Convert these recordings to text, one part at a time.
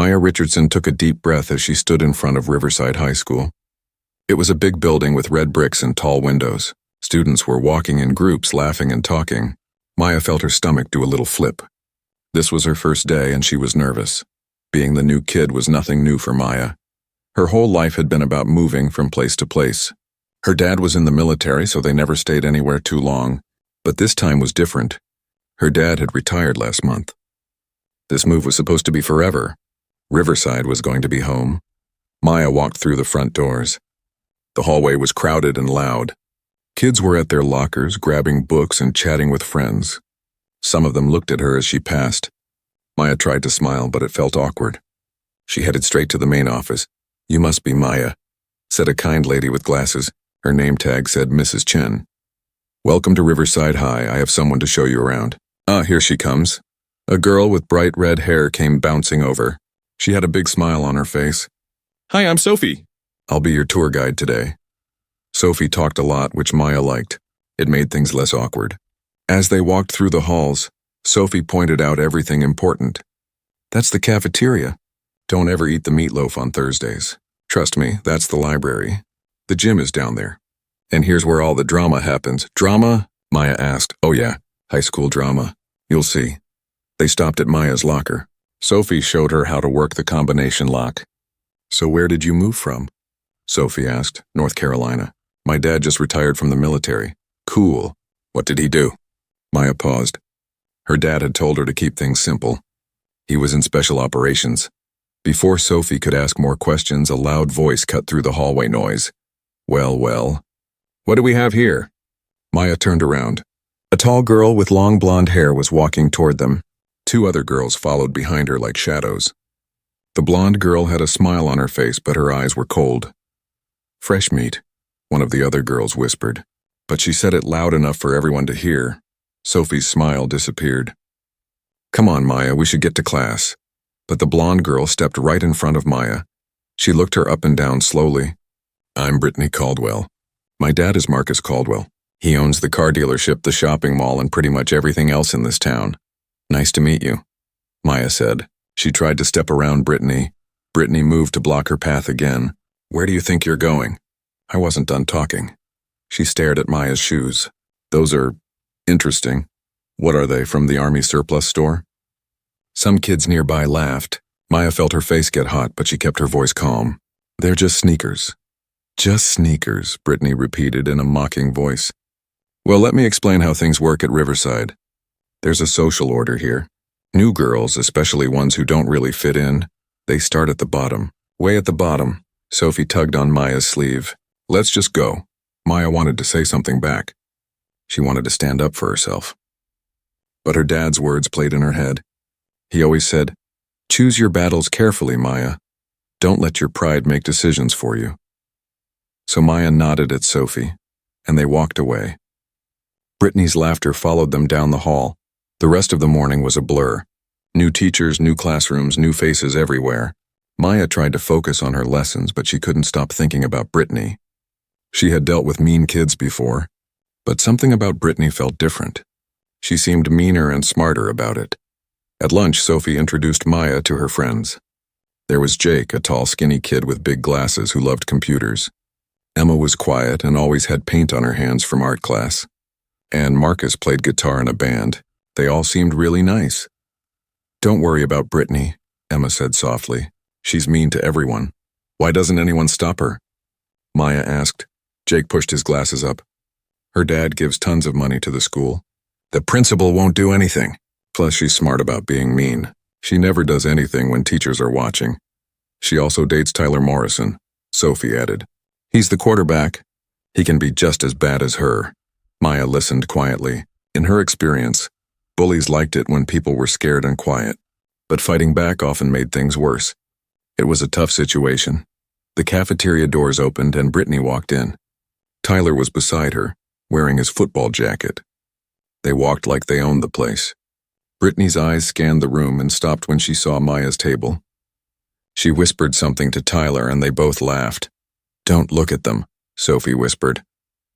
Maya Richardson took a deep breath as she stood in front of Riverside High School. It was a big building with red bricks and tall windows. Students were walking in groups, laughing and talking. Maya felt her stomach do a little flip. This was her first day and she was nervous. Being the new kid was nothing new for Maya. Her whole life had been about moving from place to place. Her dad was in the military, so they never stayed anywhere too long. But this time was different. Her dad had retired last month. This move was supposed to be forever. Riverside was going to be home. Maya walked through the front doors. The hallway was crowded and loud. Kids were at their lockers, grabbing books and chatting with friends. Some of them looked at her as she passed. Maya tried to smile, but it felt awkward. She headed straight to the main office. "You must be Maya," said a kind lady with glasses. Her name tag said Mrs. Chen. "Welcome to Riverside High. I have someone to show you around." "Ah, here she comes." A girl with bright red hair came bouncing over. She had a big smile on her face. "Hi, I'm Sophie. I'll be your tour guide today." Sophie talked a lot, which Maya liked. It made things less awkward. As they walked through the halls, Sophie pointed out everything important. "That's the cafeteria. Don't ever eat the meatloaf on Thursdays. Trust me, that's the library. The gym is down there. And here's where all the drama happens." "Drama?" Maya asked. "Oh yeah, high school drama. You'll see." They stopped at Maya's locker. Sophie showed her how to work the combination lock. "So where did you move from?" Sophie asked. "North Carolina. My dad just retired from the military." "Cool. What did he do?" Maya paused. Her dad had told her to keep things simple. He was in special operations. Before Sophie could ask more questions, a loud voice cut through the hallway noise. Well. What do we have here?" Maya turned around. A tall girl with long blonde hair was walking toward them. Two other girls followed behind her like shadows. The blonde girl had a smile on her face, but her eyes were cold. "Fresh meat," one of the other girls whispered, but she said it loud enough for everyone to hear. Sophie's smile disappeared. "Come on, Maya, we should get to class." But the blonde girl stepped right in front of Maya. She looked her up and down slowly. "I'm Brittany Caldwell. My dad is Marcus Caldwell. He owns the car dealership, the shopping mall, and pretty much everything else in this town. Nice to meet you," Maya said. She tried to step around Brittany. Brittany moved to block her path again. "Where do you think you're going?" I wasn't done talking. She stared at Maya's shoes. "Those are interesting. What are they, from the Army surplus store?" Some kids nearby laughed. Maya felt her face get hot, but she kept her voice calm. "They're just sneakers." "Just sneakers," Brittany repeated in a mocking voice. "Well, let me explain how things work at Riverside. There's a social order here. New girls, especially ones who don't really fit in, they start at the bottom. Way at the bottom." Sophie tugged on Maya's sleeve. "Let's just go." Maya wanted to say something back. She wanted to stand up for herself. But her dad's words played in her head. He always said, "Choose your battles carefully, Maya. Don't let your pride make decisions for you." So Maya nodded at Sophie, and they walked away. Brittany's laughter followed them down the hall. The rest of the morning was a blur. New teachers, new classrooms, new faces everywhere. Maya tried to focus on her lessons, but she couldn't stop thinking about Brittany. She had dealt with mean kids before, but something about Brittany felt different. She seemed meaner and smarter about it. At lunch, Sophie introduced Maya to her friends. There was Jake, a tall, skinny kid with big glasses who loved computers. Emma was quiet and always had paint on her hands from art class. And Marcus played guitar in a band. They all seemed really nice. "Don't worry about Brittany," Emma said softly. "She's mean to everyone. Why doesn't anyone stop her?" Maya asked. Jake pushed his glasses up. "Her dad gives tons of money to the school. The principal won't do anything. Plus, she's smart about being mean. She never does anything when teachers are watching. She also dates Tyler Morrison," Sophie added. "He's the quarterback. He can be just as bad as her." Maya listened quietly. In her experience, bullies liked it when people were scared and quiet, but fighting back often made things worse. It was a tough situation. The cafeteria doors opened and Brittany walked in. Tyler was beside her, wearing his football jacket. They walked like they owned the place. Brittany's eyes scanned the room and stopped when she saw Maya's table. She whispered something to Tyler and they both laughed. "Don't look at them," Sophie whispered.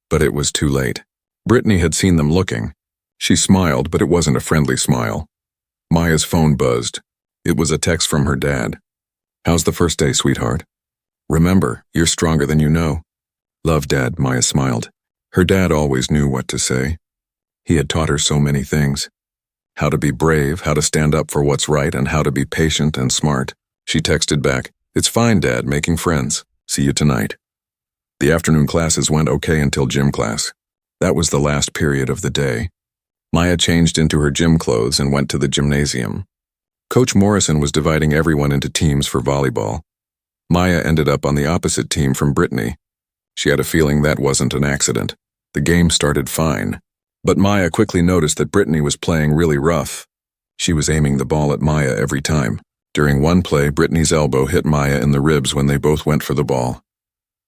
But it was too late. Brittany had seen them looking. She smiled, but it wasn't a friendly smile. Maya's phone buzzed. It was a text from her dad. How's the first day, sweetheart? Remember, you're stronger than you know. Love, Dad, Maya smiled. Her dad always knew what to say. He had taught her so many things. How to be brave, how to stand up for what's right, and how to be patient and smart. She texted back, "It's fine, Dad, making friends. See you tonight." The afternoon classes went okay until gym class. That was the last period of the day. Maya changed into her gym clothes and went to the gymnasium. Coach Morrison was dividing everyone into teams for volleyball. Maya ended up on the opposite team from Brittany. She had a feeling that wasn't an accident. The game started fine. But Maya quickly noticed that Brittany was playing really rough. She was aiming the ball at Maya every time. During one play, Brittany's elbow hit Maya in the ribs when they both went for the ball.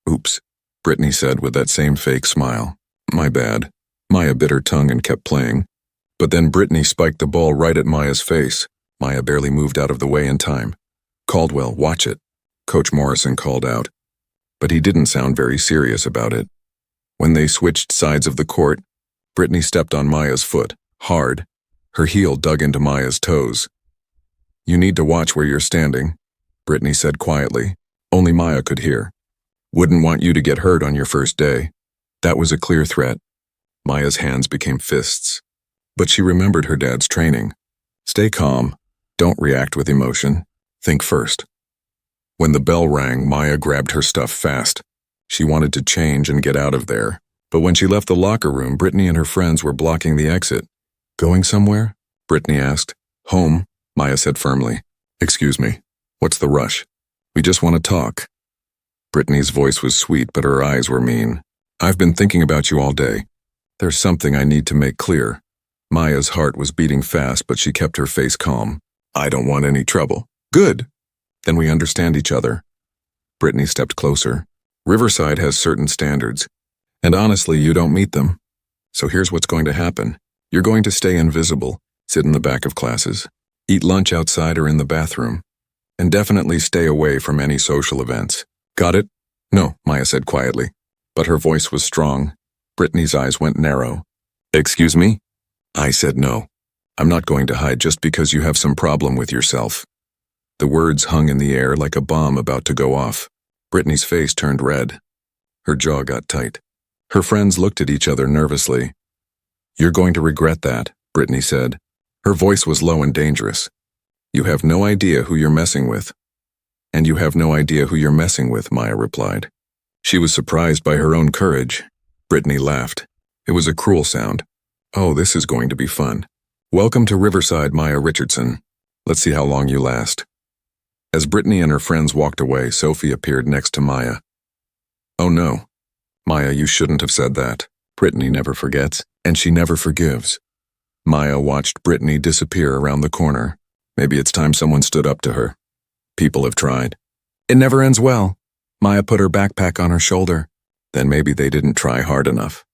"Oops," Brittany said with that same fake smile. "My bad." Maya bit her tongue and kept playing. But then Brittany spiked the ball right at Maya's face. Maya barely moved out of the way in time. "Caldwell, watch it," Coach Morrison called out. But he didn't sound very serious about it. When they switched sides of the court, Brittany stepped on Maya's foot, hard. Her heel dug into Maya's toes. "You need to watch where you're standing," Brittany said quietly. Only Maya could hear. "Wouldn't want you to get hurt on your first day." That was a clear threat. Maya's hands became fists. But she remembered her dad's training. Stay calm. Don't react with emotion. Think first. When the bell rang, Maya grabbed her stuff fast. She wanted to change and get out of there. But when she left the locker room, Brittany and her friends were blocking the exit. "Going somewhere?" Brittany asked. "Home," Maya said firmly. "Excuse me. What's the rush? We just want to talk." Brittany's voice was sweet, but her eyes were mean. "I've been thinking about you all day. There's something I need to make clear." Maya's heart was beating fast, but she kept her face calm. "I don't want any trouble." "Good. Then we understand each other." Brittany stepped closer. "Riverside has certain standards. And honestly, you don't meet them. So here's what's going to happen. You're going to stay invisible, sit in the back of classes, eat lunch outside or in the bathroom, and definitely stay away from any social events. Got it?" "No," Maya said quietly. But her voice was strong. Brittany's eyes went narrow. "Excuse me?" "I said no. I'm not going to hide just because you have some problem with yourself." The words hung in the air like a bomb about to go off. Brittany's face turned red. Her jaw got tight. Her friends looked at each other nervously. "You're going to regret that," Brittany said. Her voice was low and dangerous. "You have no idea who you're messing with." "And you have no idea who you're messing with," Maya replied. She was surprised by her own courage. Brittany laughed. It was a cruel sound. "Oh, this is going to be fun. Welcome to Riverside, Maya Richardson. Let's see how long you last." As Brittany and her friends walked away, Sophie appeared next to Maya. "Oh no. Maya, you shouldn't have said that." Brittany never forgets, and she never forgives. Maya watched Brittany disappear around the corner. Maybe it's time someone stood up to her. People have tried. It never ends well. Maya put her backpack on her shoulder. Then maybe they didn't try hard enough.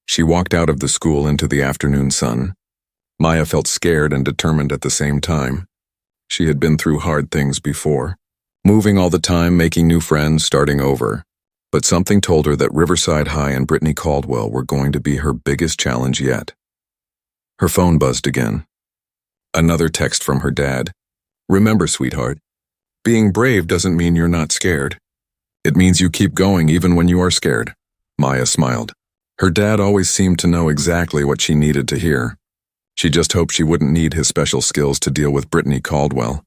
She walked out of the school into the afternoon sun. Maya felt scared and determined at the same time. She had been through hard things before. Moving all the time, making new friends, starting over. But something told her that Riverside High and Brittany Caldwell were going to be her biggest challenge yet. Her phone buzzed again. Another text from her dad. "Remember, sweetheart, being brave doesn't mean you're not scared. It means you keep going even when you are scared." Maya smiled. Her dad always seemed to know exactly what she needed to hear. She just hoped she wouldn't need his special skills to deal with Brittany Caldwell.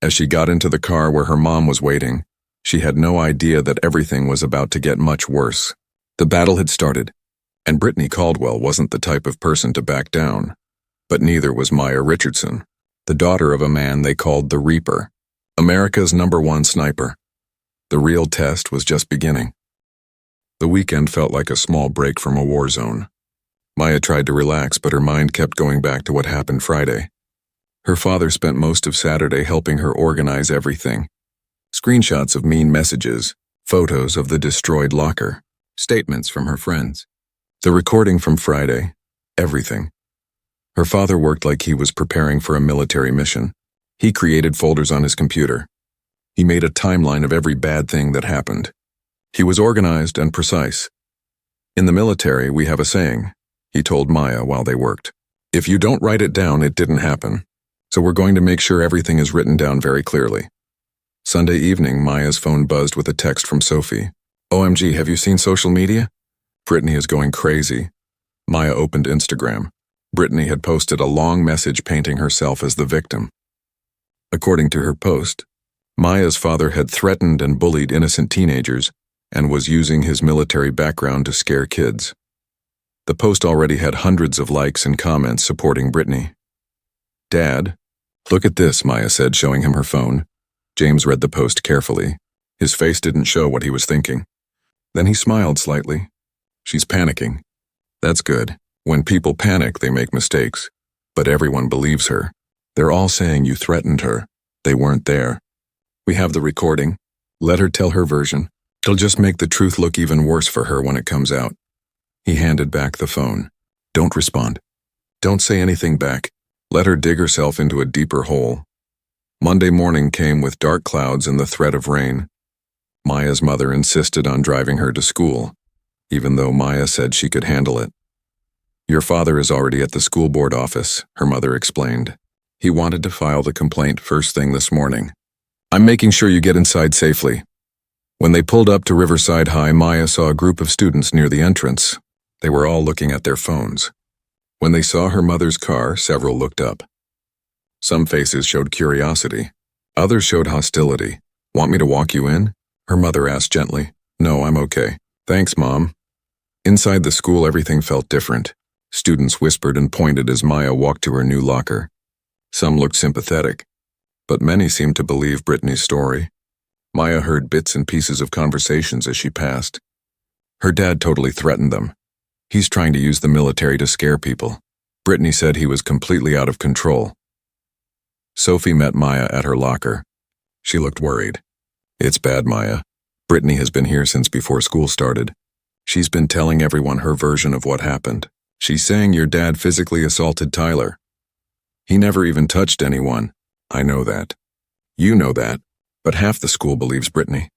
As she got into the car where her mom was waiting, she had no idea that everything was about to get much worse. The battle had started, and Brittany Caldwell wasn't the type of person to back down. But neither was Maya Richardson, the daughter of a man they called the Reaper, America's #1 sniper. The real test was just beginning. The weekend felt like a small break from a war zone. Maya tried to relax, but her mind kept going back to what happened Friday. Her father spent most of Saturday helping her organize everything. Screenshots of mean messages, photos of the destroyed locker, statements from her friends. The recording from Friday, everything. Her father worked like he was preparing for a military mission. He created folders on his computer. He made a timeline of every bad thing that happened. He was organized and precise. "In the military, we have a saying," he told Maya while they worked. "If you don't write it down, it didn't happen. So we're going to make sure everything is written down very clearly." Sunday evening, Maya's phone buzzed with a text from Sophie. OMG, have you seen social media? Brittany is going crazy. Maya opened Instagram. Brittany had posted a long message painting herself as the victim. According to her post, Maya's father had threatened and bullied innocent teenagers and was using his military background to scare kids. The post already had hundreds of likes and comments supporting Brittany. Dad, look at this, Maya said, showing him her phone. James read the post carefully. His face didn't show what he was thinking. Then he smiled slightly. She's panicking. That's good. When people panic, they make mistakes. But everyone believes her. They're all saying you threatened her. They weren't there. We have the recording. Let her tell her version. It'll just make the truth look even worse for her when it comes out. He handed back the phone. Don't respond. Don't say anything back. Let her dig herself into a deeper hole. Monday morning came with dark clouds and the threat of rain. Maya's mother insisted on driving her to school, even though Maya said she could handle it. Your father is already at the school board office, her mother explained. He wanted to file the complaint first thing this morning. I'm making sure you get inside safely. When they pulled up to Riverside High, Maya saw a group of students near the entrance. They were all looking at their phones. When they saw her mother's car, several looked up. Some faces showed curiosity. Others showed hostility. Want me to walk you in? Her mother asked gently. No, I'm okay. Thanks, Mom. Inside the school, everything felt different. Students whispered and pointed as Maya walked to her new locker. Some looked sympathetic, but many seemed to believe Brittany's story. Maya heard bits and pieces of conversations as she passed. Her dad totally threatened them. He's trying to use the military to scare people. Brittany said he was completely out of control. Sophie met Maya at her locker. She looked worried. It's bad, Maya. Brittany has been here since before school started. She's been telling everyone her version of what happened. She's saying your dad physically assaulted Tyler. He never even touched anyone. I know that. You know that. But half the school believes Brittany.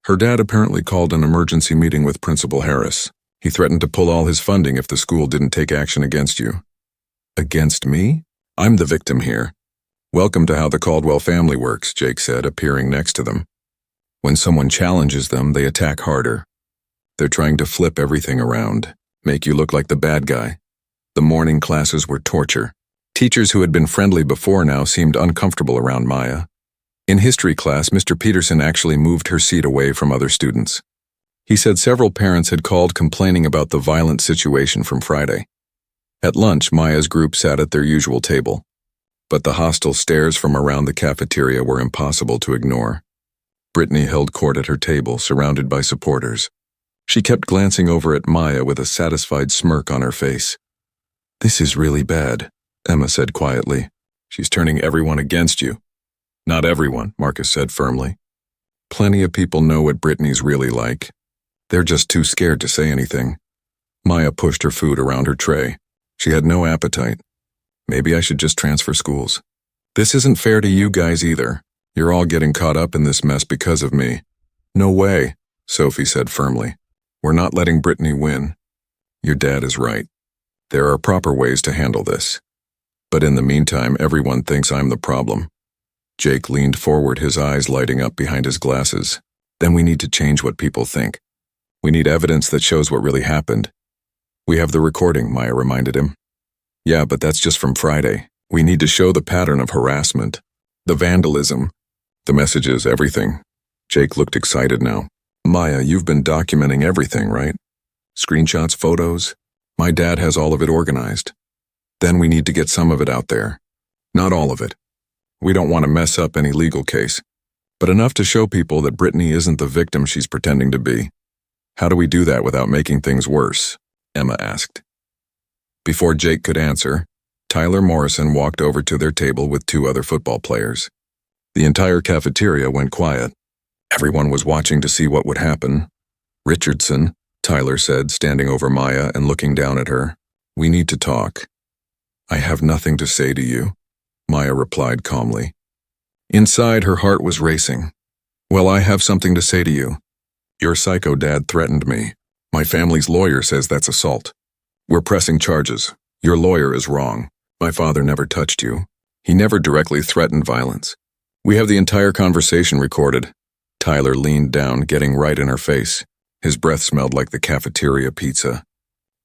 Her dad apparently called an emergency meeting with Principal Harris. He threatened to pull all his funding if the school didn't take action against you. Against me? I'm the victim here. Welcome to how the Caldwell family works, Jake said, appearing next to them. When someone challenges them, they attack harder. They're trying to flip everything around, make you look like the bad guy. The morning classes were torture. Teachers who had been friendly before now seemed uncomfortable around Maya. In history class, Mr. Peterson actually moved her seat away from other students. He said several parents had called complaining about the violent situation from Friday. At lunch, Maya's group sat at their usual table. But the hostile stares from around the cafeteria were impossible to ignore. Brittany held court at her table, surrounded by supporters. She kept glancing over at Maya with a satisfied smirk on her face. This is really bad, Emma said quietly. She's turning everyone against you. Not everyone, Marcus said firmly. Plenty of people know what Brittany's really like. They're just too scared to say anything. Maya pushed her food around her tray. She had no appetite. Maybe I should just transfer schools. This isn't fair to you guys either. You're all getting caught up in this mess because of me. No way, Sophie said firmly. We're not letting Brittany win. Your dad is right. There are proper ways to handle this. But in the meantime, everyone thinks I'm the problem. Jake leaned forward, his eyes lighting up behind his glasses. Then we need to change what people think. We need evidence that shows what really happened. We have the recording, Maya reminded him. Yeah, but that's just from Friday. We need to show the pattern of harassment, the vandalism, the messages, everything. Jake looked excited now. Maya, you've been documenting everything, right? Screenshots, photos. My dad has all of it organized. Then we need to get some of it out there. Not all of it. We don't want to mess up any legal case, but enough to show people that Brittany isn't the victim she's pretending to be. How do we do that without making things worse? Emma asked. Before Jake could answer, Tyler Morrison walked over to their table with two other football players. The entire cafeteria went quiet. Everyone was watching to see what would happen. Richardson, Tyler said, standing over Maya and looking down at her. We need to talk. I have nothing to say to you, Maya replied calmly. Inside, her heart was racing. Well, I have something to say to you. Your psycho dad threatened me. My family's lawyer says that's assault. We're pressing charges. Your lawyer is wrong. My father never touched you. He never directly threatened violence. We have the entire conversation recorded. Tyler leaned down, getting right in her face. His breath smelled like the cafeteria pizza.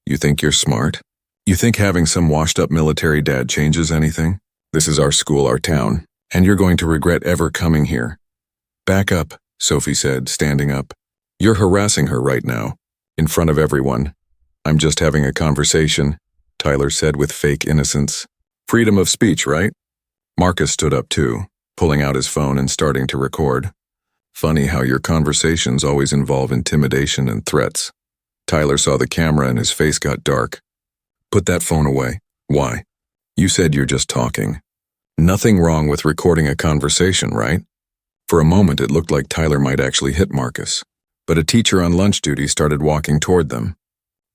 You think you're smart? You think having some washed-up military dad changes anything? This is our school, our town, and you're going to regret ever coming here. Back up, Sophie said, standing up. You're harassing her right now, in front of everyone. I'm just having a conversation, Tyler said with fake innocence. Freedom of speech, right? Marcus stood up too, pulling out his phone and starting to record. Funny how your conversations always involve intimidation and threats. Tyler saw the camera and his face got dark. Put that phone away. Why? You said you're just talking. Nothing wrong with recording a conversation, right? For a moment it looked like Tyler might actually hit Marcus, but a teacher on lunch duty started walking toward them.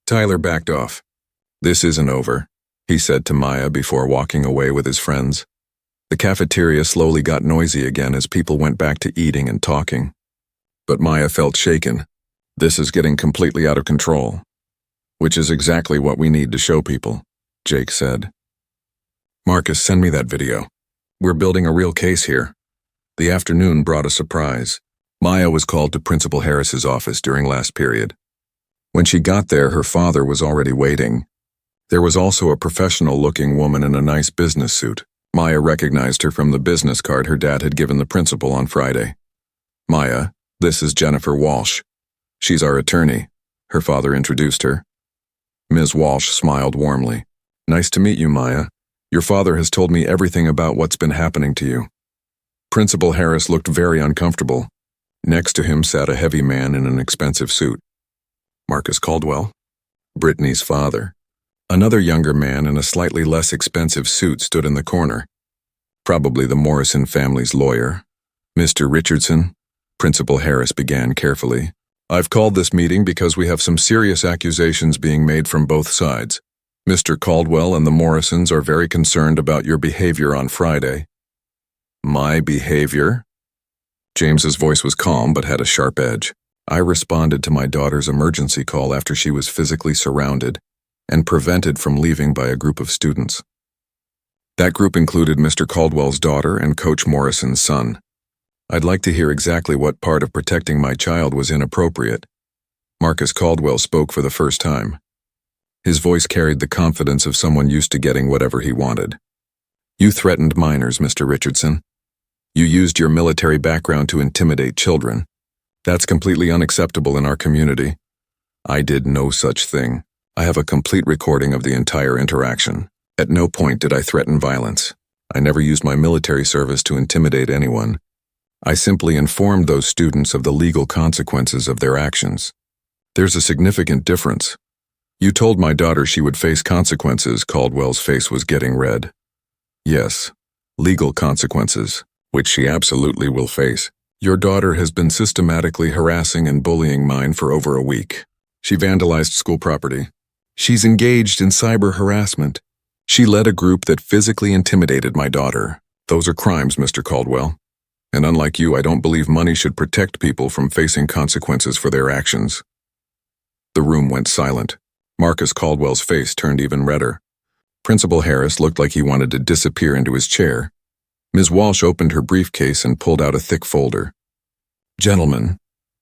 Tyler backed off. This isn't over, he said to Maya before walking away with his friends. The cafeteria slowly got noisy again as people went back to eating and talking. But Maya felt shaken. This is getting completely out of control. Which is exactly what we need to show people, Jake said. Marcus, send me that video. We're building a real case here. The afternoon brought a surprise. Maya was called to Principal Harris's office during last period. When she got there, her father was already waiting. There was also a professional-looking woman in a nice business suit. Maya recognized her from the business card her dad had given the principal on Friday. Maya, this is Jennifer Walsh. She's our attorney, her father introduced her. Ms. Walsh smiled warmly. Nice to meet you, Maya. Your father has told me everything about what's been happening to you. Principal Harris looked very uncomfortable. Next to him sat a heavy man in an expensive suit. Marcus Caldwell, Brittany's father. Another younger man in a slightly less expensive suit stood in the corner. Probably the Morrison family's lawyer. Mr. Richardson, Principal Harris began carefully. I've called this meeting because we have some serious accusations being made from both sides. Mr. Caldwell and the Morrisons are very concerned about your behavior on Friday. My behavior? James's voice was calm but had a sharp edge. I responded to my daughter's emergency call after she was physically surrounded and prevented from leaving by a group of students. That group included Mr. Caldwell's daughter and Coach Morrison's son. I'd like to hear exactly what part of protecting my child was inappropriate. Marcus Caldwell spoke for the first time. His voice carried the confidence of someone used to getting whatever he wanted. You threatened minors, Mr. Richardson. You used your military background to intimidate children. That's completely unacceptable in our community. I did no such thing. I have a complete recording of the entire interaction. At no point did I threaten violence. I never used my military service to intimidate anyone. I simply informed those students of the legal consequences of their actions. There's a significant difference. You told my daughter she would face consequences. Caldwell's face was getting red. Yes, legal consequences, which she absolutely will face. Your daughter has been systematically harassing and bullying mine for over a week. She vandalized school property. She's engaged in cyber harassment. She led a group that physically intimidated my daughter. Those are crimes, Mr. Caldwell. And unlike you, I don't believe money should protect people from facing consequences for their actions. The room went silent. Marcus Caldwell's face turned even redder. Principal Harris looked like he wanted to disappear into his chair. Ms. Walsh opened her briefcase and pulled out a thick folder. Gentlemen,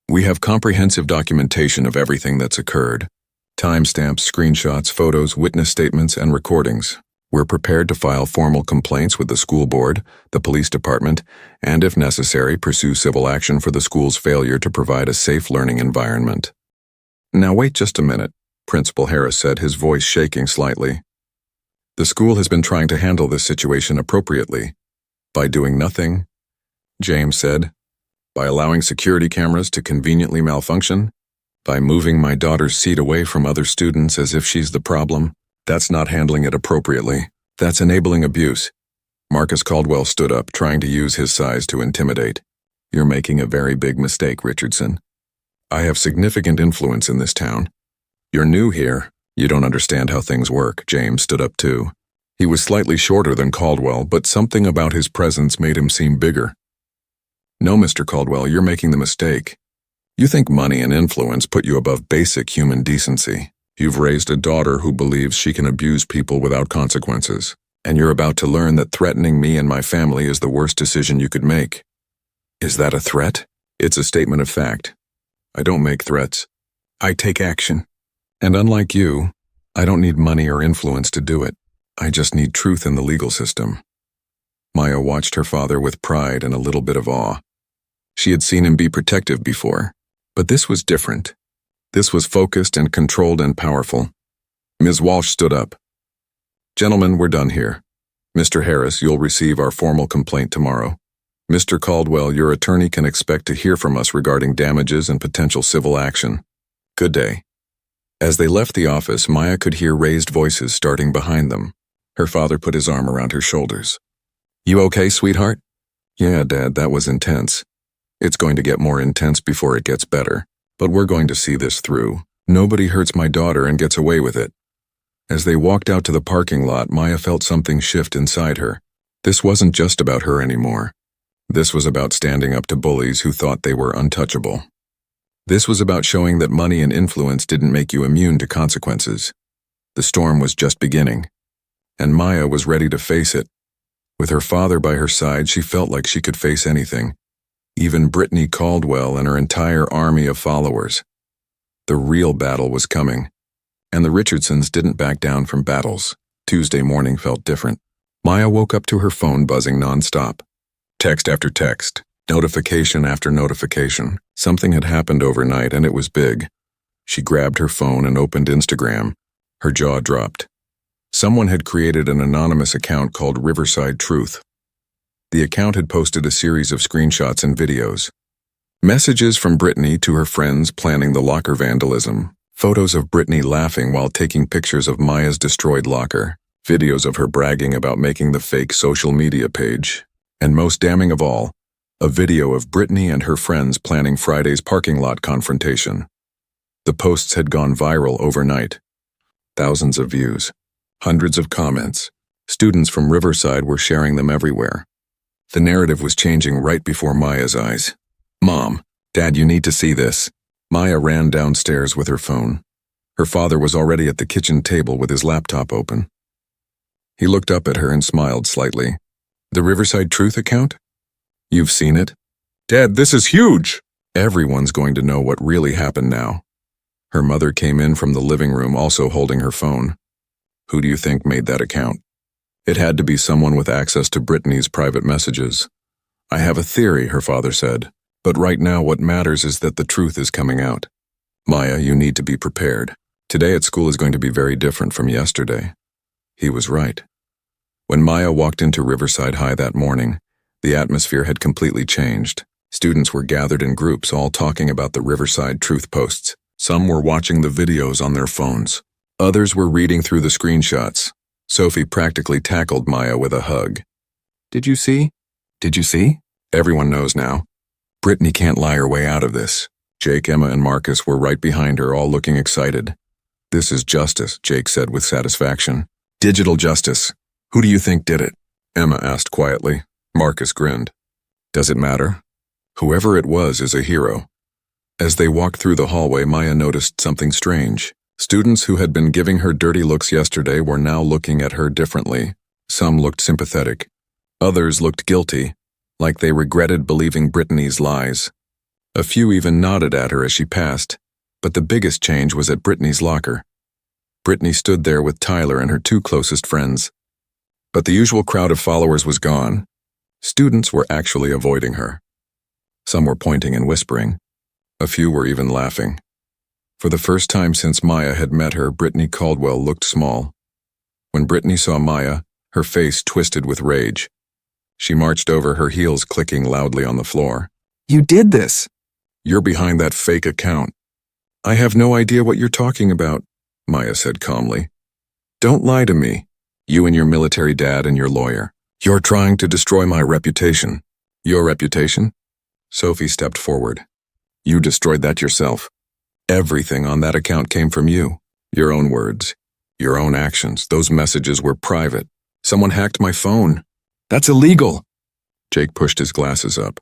we have comprehensive documentation of everything that's occurred. Timestamps, screenshots, photos, witness statements, and recordings. We're prepared to file formal complaints with the school board, the police department, and if necessary, pursue civil action for the school's failure to provide a safe learning environment. Now wait just a minute, Principal Harris said, his voice shaking slightly. The school has been trying to handle this situation appropriately. By doing nothing, James said. By allowing security cameras to conveniently malfunction. By moving my daughter's seat away from other students as if she's the problem. That's not handling it appropriately. That's enabling abuse. Marcus Caldwell stood up, trying to use his size to intimidate. You're making a very big mistake, Richardson. I have significant influence in this town. You're new here. You don't understand how things work. James stood up too. He was slightly shorter than Caldwell, but something about his presence made him seem bigger. No, Mr. Caldwell, you're making the mistake. You think money and influence put you above basic human decency. You've raised a daughter who believes she can abuse people without consequences. And you're about to learn that threatening me and my family is the worst decision you could make. Is that a threat? It's a statement of fact. I don't make threats. I take action. And unlike you, I don't need money or influence to do it. I just need truth in the legal system. Maya watched her father with pride and a little bit of awe. She had seen him be protective before, but this was different. This was focused and controlled and powerful. Ms. Walsh stood up. Gentlemen, we're done here. Mr. Harris, you'll receive our formal complaint tomorrow. Mr. Caldwell, your attorney can expect to hear from us regarding damages and potential civil action. Good day. As they left the office, Maya could hear raised voices starting behind them. Her father put his arm around her shoulders. You okay, sweetheart? Yeah, Dad, that was intense. It's going to get more intense before it gets better, but we're going to see this through. Nobody hurts my daughter and gets away with it. As they walked out to the parking lot, Maya felt something shift inside her. This wasn't just about her anymore. This was about standing up to bullies who thought they were untouchable. This was about showing that money and influence didn't make you immune to consequences. The storm was just beginning, and Maya was ready to face it. With her father by her side, she felt like she could face anything, even Brittany Caldwell and her entire army of followers. The real battle was coming, and the Richardsons didn't back down from battles. Tuesday morning felt different. Maya woke up to her phone buzzing nonstop. Text after text, notification after notification. Something had happened overnight, and it was big. She grabbed her phone and opened Instagram. Her jaw dropped. Someone had created an anonymous account called Riverside Truth. The account had posted a series of screenshots and videos. Messages from Brittany to her friends planning the locker vandalism. Photos of Brittany laughing while taking pictures of Maya's destroyed locker. Videos of her bragging about making the fake social media page. And most damning of all, a video of Brittany and her friends planning Friday's parking lot confrontation. The posts had gone viral overnight. Thousands of views. Hundreds of comments. Students from Riverside were sharing them everywhere. The narrative was changing right before Maya's eyes. Mom, Dad, you need to see this. Maya ran downstairs with her phone. Her father was already at the kitchen table with his laptop open. He looked up at her and smiled slightly. The Riverside Truth account? You've seen it? Dad, this is huge! Everyone's going to know what really happened now. Her mother came in from the living room, also holding her phone. Who do you think made that account? It had to be someone with access to Brittany's private messages. I have a theory, her father said, but right now what matters is that the truth is coming out. Maya, you need to be prepared. Today at school is going to be very different from yesterday. He was right. When Maya walked into Riverside High that morning, the atmosphere had completely changed. Students were gathered in groups, all talking about the Riverside Truth posts. Some were watching the videos on their phones. Others were reading through the screenshots. Sophie practically tackled Maya with a hug. Did you see? Did you see? Everyone knows now. Brittany can't lie her way out of this. Jake, Emma, and Marcus were right behind her, all looking excited. This is justice, Jake said with satisfaction. Digital justice. Who do you think did it? Emma asked quietly. Marcus grinned. Does it matter? Whoever it was is a hero. As they walked through the hallway, Maya noticed something strange. Students who had been giving her dirty looks yesterday were now looking at her differently. Some looked sympathetic. Others looked guilty, like they regretted believing Brittany's lies. A few even nodded at her as she passed, but the biggest change was at Brittany's locker. Brittany stood there with Tyler and her two closest friends. But the usual crowd of followers was gone. Students were actually avoiding her. Some were pointing and whispering. A few were even laughing. For the first time since Maya had met her, Brittany Caldwell looked small. When Brittany saw Maya, her face twisted with rage. She marched over, her heels clicking loudly on the floor. You did this! You're behind that fake account. I have no idea what you're talking about, Maya said calmly. Don't lie to me. You and your military dad and your lawyer. You're trying to destroy my reputation. Your reputation? Sophie stepped forward. You destroyed that yourself. Everything on that account came from you. Your own words. Your own actions. Those messages were private. Someone hacked my phone. That's illegal. Jake pushed his glasses up.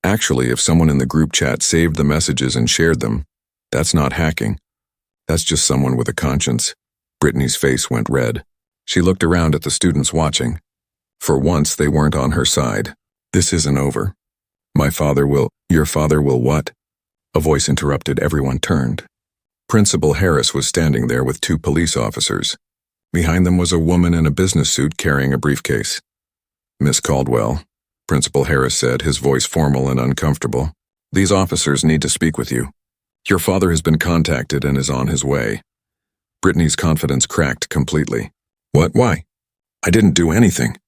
Actually, if someone in the group chat saved the messages and shared them, that's not hacking. That's just someone with a conscience. Brittany's face went red. She looked around at the students watching. For once, they weren't on her side. This isn't over. Your father will what? A voice interrupted. Everyone turned. Principal Harris was standing there with 2 police officers. Behind them was a woman in a business suit carrying a briefcase. Miss Caldwell, Principal Harris said, his voice formal and uncomfortable. These officers need to speak with you. Your father has been contacted and is on his way. Brittany's confidence cracked completely. What? Why? I didn't do anything.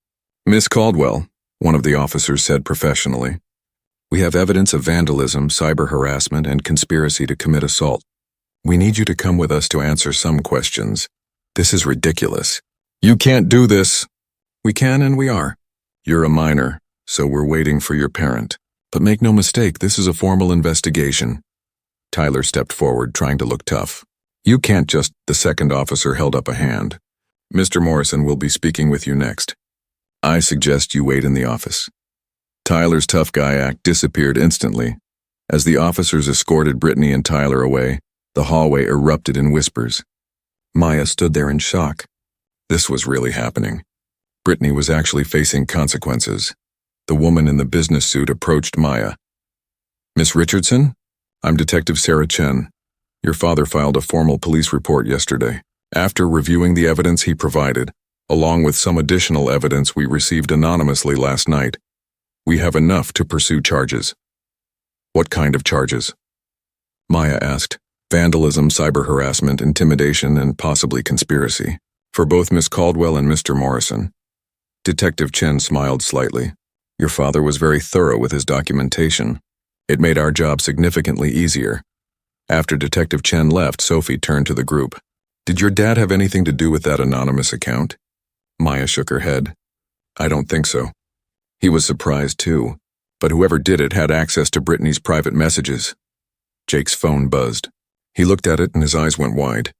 Miss Caldwell, one of the officers said professionally. We have evidence of vandalism, cyber harassment, and conspiracy to commit assault. We need you to come with us to answer some questions. This is ridiculous. You can't do this. We can and we are. You're a minor, so we're waiting for your parent. But make no mistake, this is a formal investigation. Tyler stepped forward, trying to look tough. You can't just— The second officer held up a hand. Mr. Morrison will be speaking with you next. I suggest you wait in the office. Tyler's tough guy act disappeared instantly. As the officers escorted Brittany and Tyler away, the hallway erupted in whispers. Maya stood there in shock. This was really happening. Brittany was actually facing consequences. The woman in the business suit approached Maya. Miss Richardson? I'm Detective Sarah Chen. Your father filed a formal police report yesterday. After reviewing the evidence he provided, along with some additional evidence we received anonymously last night, we have enough to pursue charges. What kind of charges? Maya asked. Vandalism, cyber harassment, intimidation, and possibly conspiracy. For both Miss Caldwell and Mr. Morrison. Detective Chen smiled slightly. Your father was very thorough with his documentation. It made our job significantly easier. After Detective Chen left, Sophie turned to the group. Did your dad have anything to do with that anonymous account? Maya shook her head. I don't think so. He was surprised too, but whoever did it had access to Brittany's private messages. Jake's phone buzzed. He looked at it and his eyes went wide.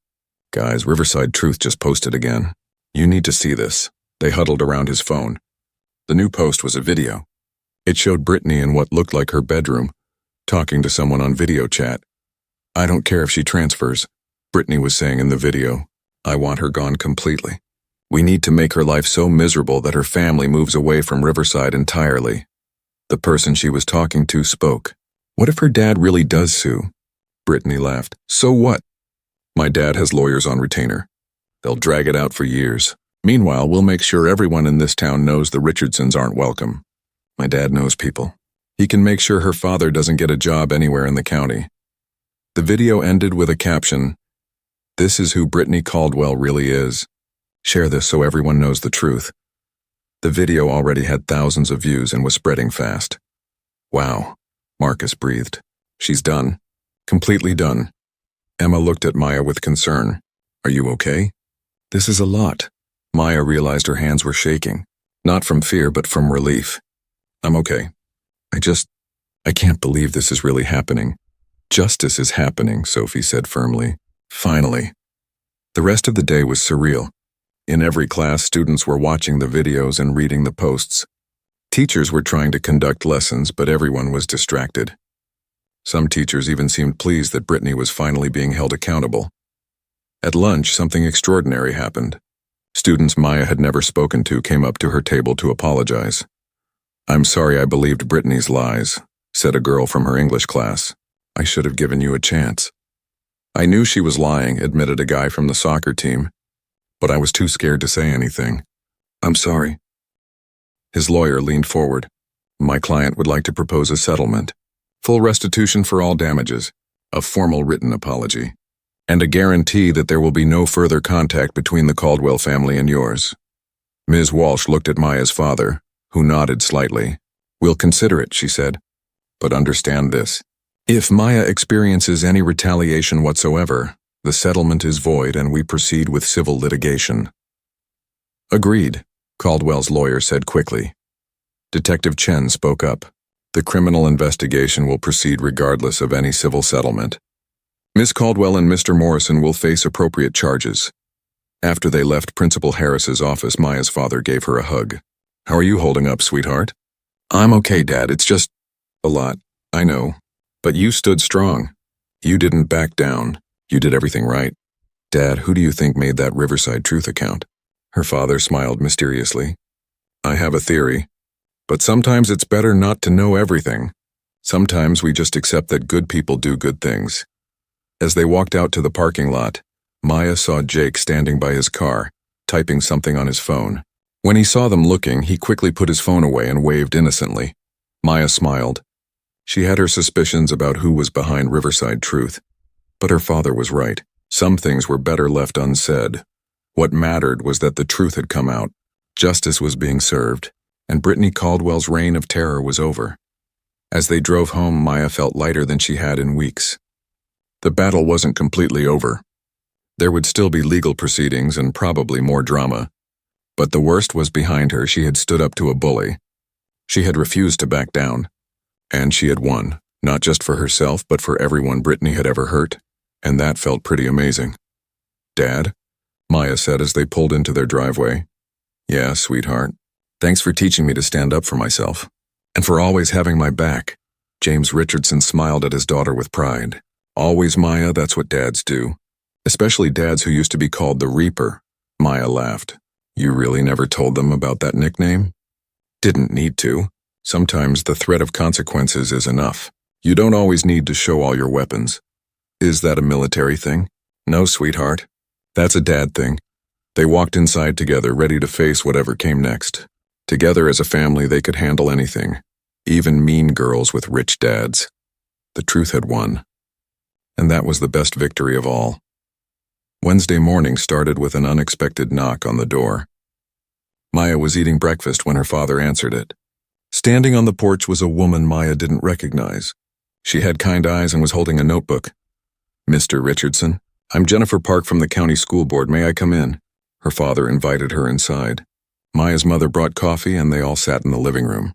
Guys, Riverside Truth just posted again. You need to see this. They huddled around his phone. The new post was a video. It showed Brittany in what looked like her bedroom, talking to someone on video chat. I don't care if she transfers, Brittany was saying in the video. I want her gone completely. We need to make her life so miserable that her family moves away from Riverside entirely. The person she was talking to spoke. What if her dad really does sue? Brittany laughed. So what? My dad has lawyers on retainer. They'll drag it out for years. Meanwhile, we'll make sure everyone in this town knows the Richardsons aren't welcome. My dad knows people. He can make sure her father doesn't get a job anywhere in the county. The video ended with a caption. This is who Brittany Caldwell really is. Share this so everyone knows the truth. The video already had thousands of views and was spreading fast. Wow, Marcus breathed. She's done. Completely done. Emma looked at Maya with concern. Are you okay? This is a lot. Maya realized her hands were shaking. Not from fear, but from relief. I'm okay. I can't believe this is really happening. Justice is happening, Sophie said firmly. Finally. The rest of the day was surreal. In every class, students were watching the videos and reading the posts. Teachers were trying to conduct lessons, but everyone was distracted. Some teachers even seemed pleased that Brittany was finally being held accountable. At lunch, something extraordinary happened. Students Maya had never spoken to came up to her table to apologize. I'm sorry I believed Brittany's lies, said a girl from her English class. I should have given you a chance. I knew she was lying, admitted a guy from the soccer team, but I was too scared to say anything. I'm sorry. His lawyer leaned forward. My client would like to propose a settlement, full restitution for all damages, a formal written apology, and a guarantee that there will be no further contact between the Caldwell family and yours. Ms. Walsh looked at Maya's father, who nodded slightly. We'll consider it, she said. But understand this. If Maya experiences any retaliation whatsoever, the settlement is void and we proceed with civil litigation. Agreed, Caldwell's lawyer said quickly. Detective Chen spoke up. The criminal investigation will proceed regardless of any civil settlement. Miss Caldwell and Mr. Morrison will face appropriate charges. After they left Principal Harris's office, Maya's father gave her a hug. How are you holding up, sweetheart? I'm okay, Dad. It's just a lot. I know. But you stood strong. You didn't back down. You did everything right. Dad, who do you think made that Riverside Truth account? Her father smiled mysteriously. I have a theory, but sometimes it's better not to know everything. Sometimes we just accept that good people do good things. As they walked out to the parking lot, Maya saw Jake standing by his car, typing something on his phone. When he saw them looking, he quickly put his phone away and waved innocently. Maya smiled. She had her suspicions about who was behind Riverside Truth, but her father was right. Some things were better left unsaid. What mattered was that the truth had come out, justice was being served, and Brittany Caldwell's reign of terror was over. As they drove home, Maya felt lighter than she had in weeks. The battle wasn't completely over. There would still be legal proceedings and probably more drama. But the worst was behind her. She had stood up to a bully. She had refused to back down. And she had won, not just for herself, but for everyone Brittany had ever hurt. And that felt pretty amazing. Dad? Maya said as they pulled into their driveway. Yeah, sweetheart. Thanks for teaching me to stand up for myself. And for always having my back. James Richardson smiled at his daughter with pride. Always, Maya, that's what dads do. Especially dads who used to be called the Reaper. Maya laughed. You really never told them about that nickname? Didn't need to. Sometimes the threat of consequences is enough. You don't always need to show all your weapons. Is that a military thing? No, sweetheart. That's a dad thing. They walked inside together, ready to face whatever came next. Together as a family, they could handle anything. Even mean girls with rich dads. The truth had won. And that was the best victory of all. Wednesday morning started with an unexpected knock on the door. Maya was eating breakfast when her father answered it. Standing on the porch was a woman Maya didn't recognize. She had kind eyes and was holding a notebook. Mr. Richardson, I'm Jennifer Park from the county school board. May I come in? Her father invited her inside. Maya's mother brought coffee and they all sat in the living room.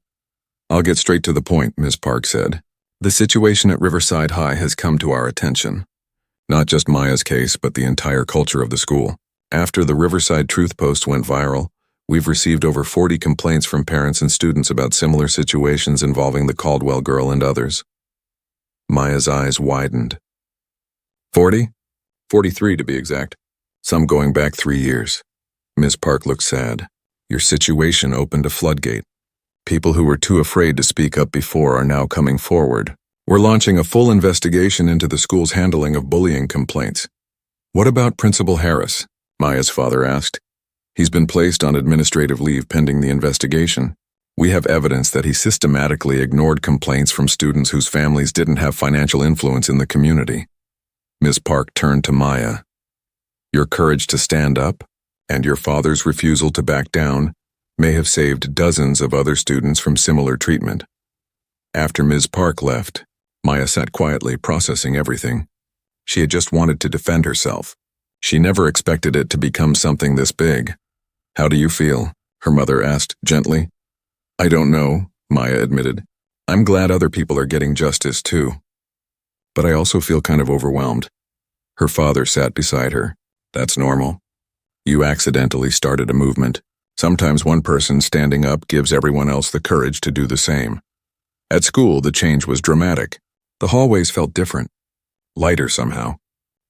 I'll get straight to the point, Ms. Park said. The situation at Riverside High has come to our attention. Not just Maya's case, but the entire culture of the school. After the Riverside Truth post went viral, we've received over 40 complaints from parents and students about similar situations involving the Caldwell girl and others. Maya's eyes widened. 40? 43 to be exact. Some going back 3 years. Ms. Park looked sad. Your situation opened a floodgate. People who were too afraid to speak up before are now coming forward. We're launching a full investigation into the school's handling of bullying complaints. What about Principal Harris? Maya's father asked. He's been placed on administrative leave pending the investigation. We have evidence that he systematically ignored complaints from students whose families didn't have financial influence in the community. Ms. Park turned to Maya. Your courage to stand up and your father's refusal to back down may have saved dozens of other students from similar treatment. After Ms. Park left, Maya sat quietly, processing everything. She had just wanted to defend herself. She never expected it to become something this big. How do you feel? Her mother asked gently. I don't know, Maya admitted. I'm glad other people are getting justice too. But I also feel kind of overwhelmed. Her father sat beside her. That's normal. You accidentally started a movement. Sometimes one person standing up gives everyone else the courage to do the same. At school, the change was dramatic. The hallways felt different, lighter somehow.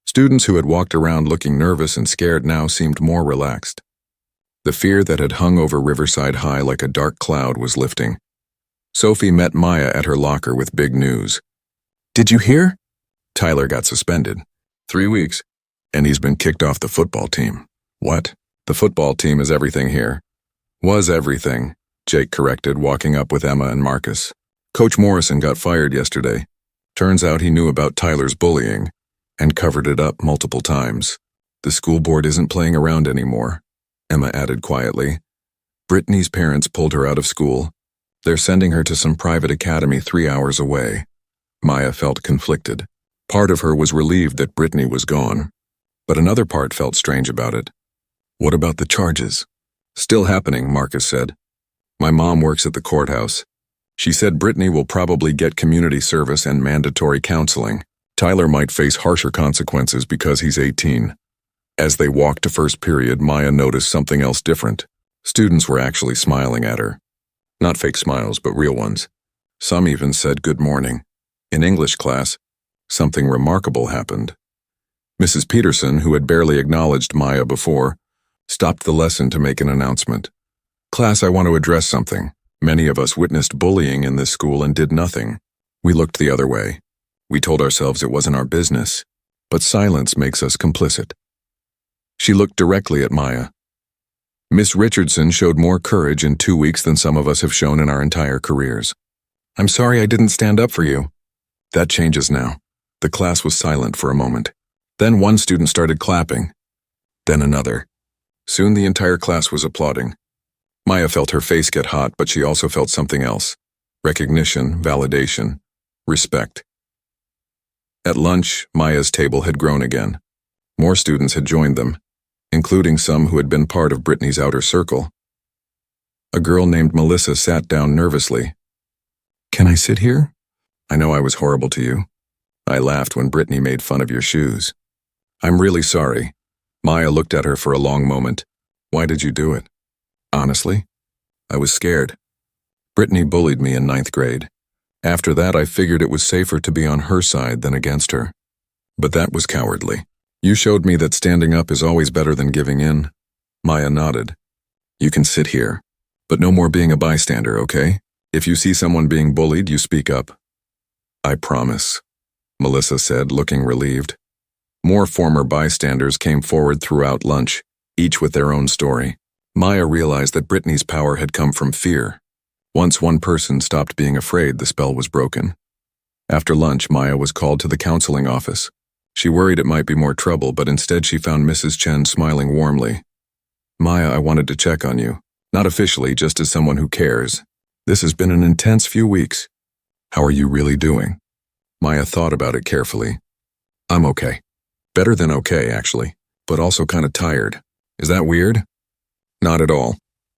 Students who had walked around looking nervous and scared now seemed more relaxed. The fear that had hung over Riverside High like a dark cloud was lifting. Sophie met Maya at her locker with big news. Did you hear? Tyler got suspended. 3 weeks. And he's been kicked off the football team. What? The football team is everything here. Was everything, Jake corrected, walking up with Emma and Marcus. Coach Morrison got fired yesterday. Turns out he knew about Tyler's bullying and covered it up multiple times. The school board isn't playing around anymore, Emma added quietly. Brittany's parents pulled her out of school. They're sending her to some private academy 3 hours away. Maya felt conflicted. Part of her was relieved that Brittany was gone, but another part felt strange about it. What about the charges? Still happening, Marcus said. My mom works at the courthouse. She said Brittany will probably get community service and mandatory counseling. Tyler might face harsher consequences because he's 18. As they walked to first period, Maya noticed something else different. Students were actually smiling at her. Not fake smiles, but real ones. Some even said good morning. In English class, something remarkable happened. Mrs. Peterson, who had barely acknowledged Maya before, stopped the lesson to make an announcement. Class, I want to address something. Many of us witnessed bullying in this school and did nothing. We looked the other way. We told ourselves it wasn't our business, but silence makes us complicit. She looked directly at Maya. Miss Richardson showed more courage in 2 weeks than some of us have shown in our entire careers. I'm sorry I didn't stand up for you. That changes now. The class was silent for a moment. Then one student started clapping. Then another. Soon the entire class was applauding. Maya felt her face get hot, but she also felt something else. Recognition, validation, respect. At lunch, Maya's table had grown again. More students had joined them, including some who had been part of Brittany's outer circle. A girl named Melissa sat down nervously. Can I sit here? I know I was horrible to you. I laughed when Brittany made fun of your shoes. I'm really sorry. Maya looked at her for a long moment. Why did you do it? Honestly, I was scared. Brittany bullied me in 9th grade. After that, I figured it was safer to be on her side than against her. But that was cowardly. You showed me that standing up is always better than giving in. Maya nodded. You can sit here, but no more being a bystander, okay? If you see someone being bullied, you speak up. I promise, Melissa said, looking relieved. More former bystanders came forward throughout lunch, each with their own story. Maya realized that Brittany's power had come from fear. Once one person stopped being afraid, the spell was broken. After lunch, Maya was called to the counseling office. She worried it might be more trouble, but instead she found Mrs. Chen smiling warmly. Maya, I wanted to check on you. Not officially, just as someone who cares. This has been an intense few weeks. How are you really doing? Maya thought about it carefully. I'm okay. Better than okay, actually, but also kind of tired. Is that weird? Not at all.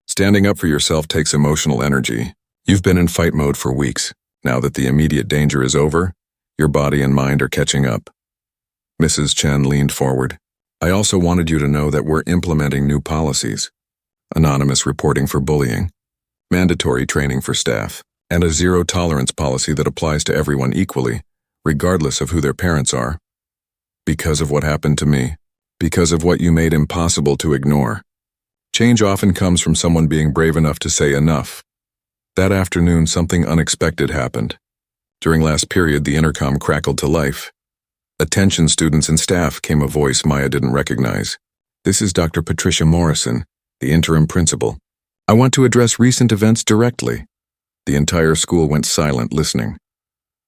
Standing up for yourself takes emotional energy. You've been in fight mode for weeks. Now that the immediate danger is over, your body and mind are catching up. Mrs. Chen leaned forward. I also wanted you to know that we're implementing new policies. Anonymous reporting for bullying, mandatory training for staff, and a zero-tolerance policy that applies to everyone equally, regardless of who their parents are. Because of what happened to me, because of what you made impossible to ignore. Change often comes from someone being brave enough to say enough. That afternoon, something unexpected happened. During last period, the intercom crackled to life. Attention students and staff, came a voice Maya didn't recognize. This is Dr. Patricia Morrison, the interim principal. I want to address recent events directly. The entire school went silent listening.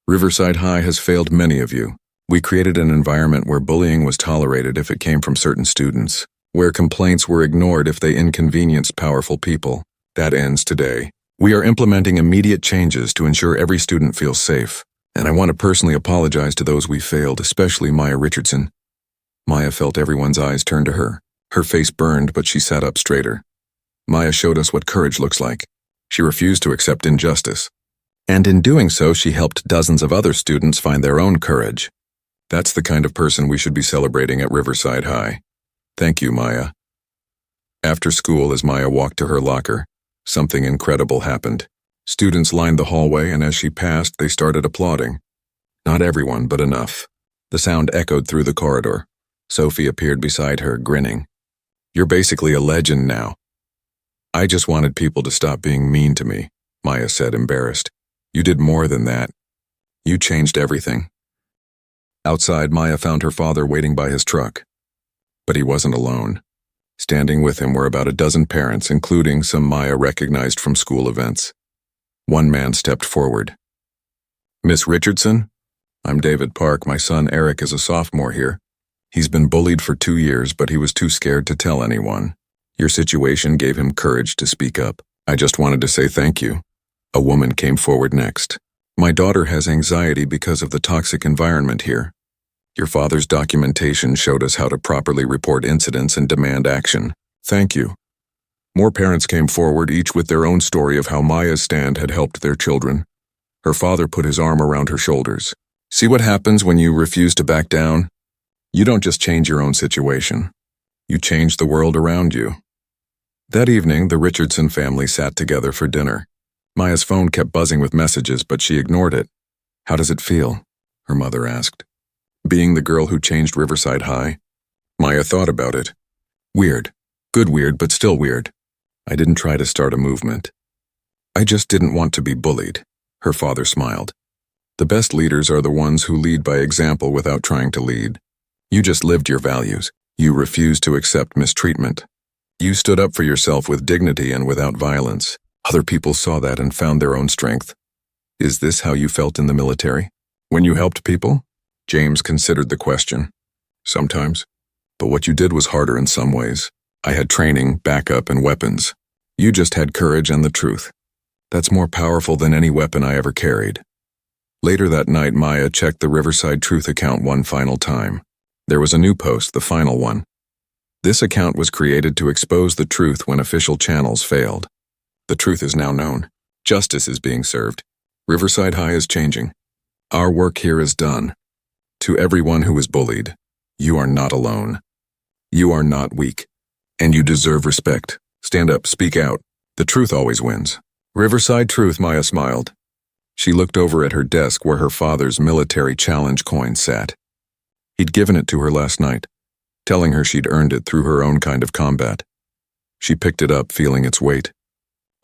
Riverside High has failed many of you. We created an environment where bullying was tolerated if it came from certain students, where complaints were ignored if they inconvenienced powerful people. That ends today. We are implementing immediate changes to ensure every student feels safe. And I want to personally apologize to those we failed, especially Maya Richardson. Maya felt everyone's eyes turn to her. Her face burned, but she sat up straighter. Maya showed us what courage looks like. She refused to accept injustice. And in doing so, she helped dozens of other students find their own courage. That's the kind of person we should be celebrating at Riverside High. Thank you, Maya. After school, as Maya walked to her locker, something incredible happened. Students lined the hallway, and as she passed, they started applauding. Not everyone, but enough. The sound echoed through the corridor. Sophie appeared beside her, grinning. You're basically a legend now. I just wanted people to stop being mean to me, Maya said, embarrassed. You did more than that. You changed everything. Outside, Maya found her father waiting by his truck. But he wasn't alone. Standing with him were about a dozen parents, including some Maya recognized from school events. One man stepped forward. Miss Richardson? I'm David Park. My son Eric is a sophomore here. He's been bullied for 2 years, but he was too scared to tell anyone. Your situation gave him courage to speak up. I just wanted to say thank you. A woman came forward next. My daughter has anxiety because of the toxic environment here. Your father's documentation showed us how to properly report incidents and demand action. Thank you. More parents came forward, each with their own story of how Maya's stand had helped their children. Her father put his arm around her shoulders. See what happens when you refuse to back down? You don't just change your own situation. You change the world around you. That evening, the Richardson family sat together for dinner. Maya's phone kept buzzing with messages, but she ignored it. How does it feel? Her mother asked. Being the girl who changed Riverside High? Maya thought about it. Weird. Good weird, but still weird. I didn't try to start a movement. I just didn't want to be bullied. Her father smiled. The best leaders are the ones who lead by example without trying to lead. You just lived your values. You refused to accept mistreatment. You stood up for yourself with dignity and without violence. Other people saw that and found their own strength. Is this how you felt in the military? When you helped people? James considered the question. Sometimes. But what you did was harder in some ways. I had training, backup, and weapons. You just had courage and the truth. That's more powerful than any weapon I ever carried. Later that night, Maya checked the Riverside Truth account one final time. There was a new post, the final one. This account was created to expose the truth when official channels failed. The truth is now known. Justice is being served. Riverside High is changing. Our work here is done. To everyone who is bullied, you are not alone. You are not weak. And you deserve respect. Stand up, speak out. The truth always wins. Riverside Truth, Maya smiled. She looked over at her desk where her father's military challenge coin sat. He'd given it to her last night, telling her she'd earned it through her own kind of combat. She picked it up, feeling its weight.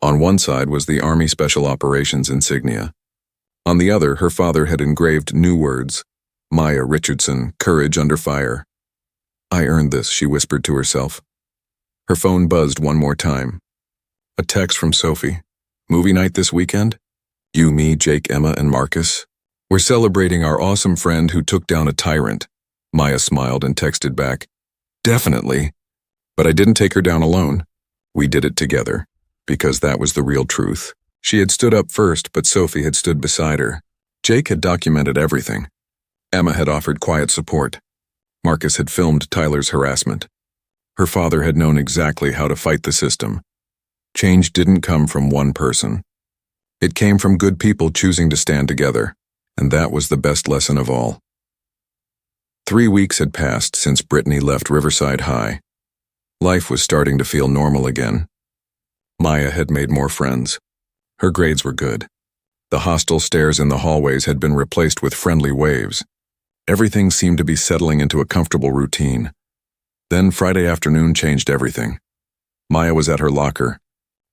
On one side was the Army Special Operations insignia. On the other, her father had engraved new words. Maya Richardson, courage under fire. I earned this, she whispered to herself. Her phone buzzed one more time. A text from Sophie. Movie night this weekend? You, me, Jake, Emma, and Marcus. We're celebrating our awesome friend who took down a tyrant. Maya smiled and texted back. Definitely. But I didn't take her down alone. We did it together. Because that was the real truth. She had stood up first, but Sophie had stood beside her. Jake had documented everything. Emma had offered quiet support. Marcus had filmed Tyler's harassment. Her father had known exactly how to fight the system. Change didn't come from one person. It came from good people choosing to stand together, and that was the best lesson of all. 3 weeks had passed since Brittany left Riverside High. Life was starting to feel normal again. Maya had made more friends. Her grades were good. The hostile stares in the hallways had been replaced with friendly waves. Everything seemed to be settling into a comfortable routine. Then Friday afternoon changed everything. Maya was at her locker,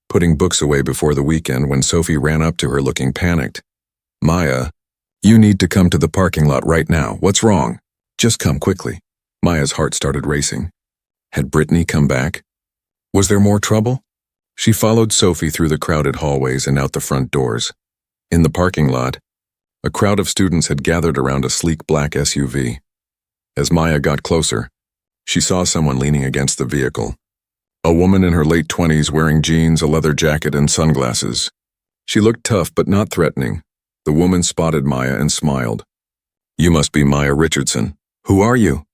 putting books away before the weekend when Sophie ran up to her looking panicked. Maya, you need to come to the parking lot right now. What's wrong? Just come quickly. Maya's heart started racing. Had Brittany come back? Was there more trouble? She followed Sophie through the crowded hallways and out the front doors. In the parking lot, a crowd of students had gathered around a sleek black SUV. As Maya got closer, she saw someone leaning against the vehicle. A woman in her late 20s wearing jeans, a leather jacket, and sunglasses. She looked tough but not threatening. The woman spotted Maya and smiled. You must be Maya Richardson. Who are you?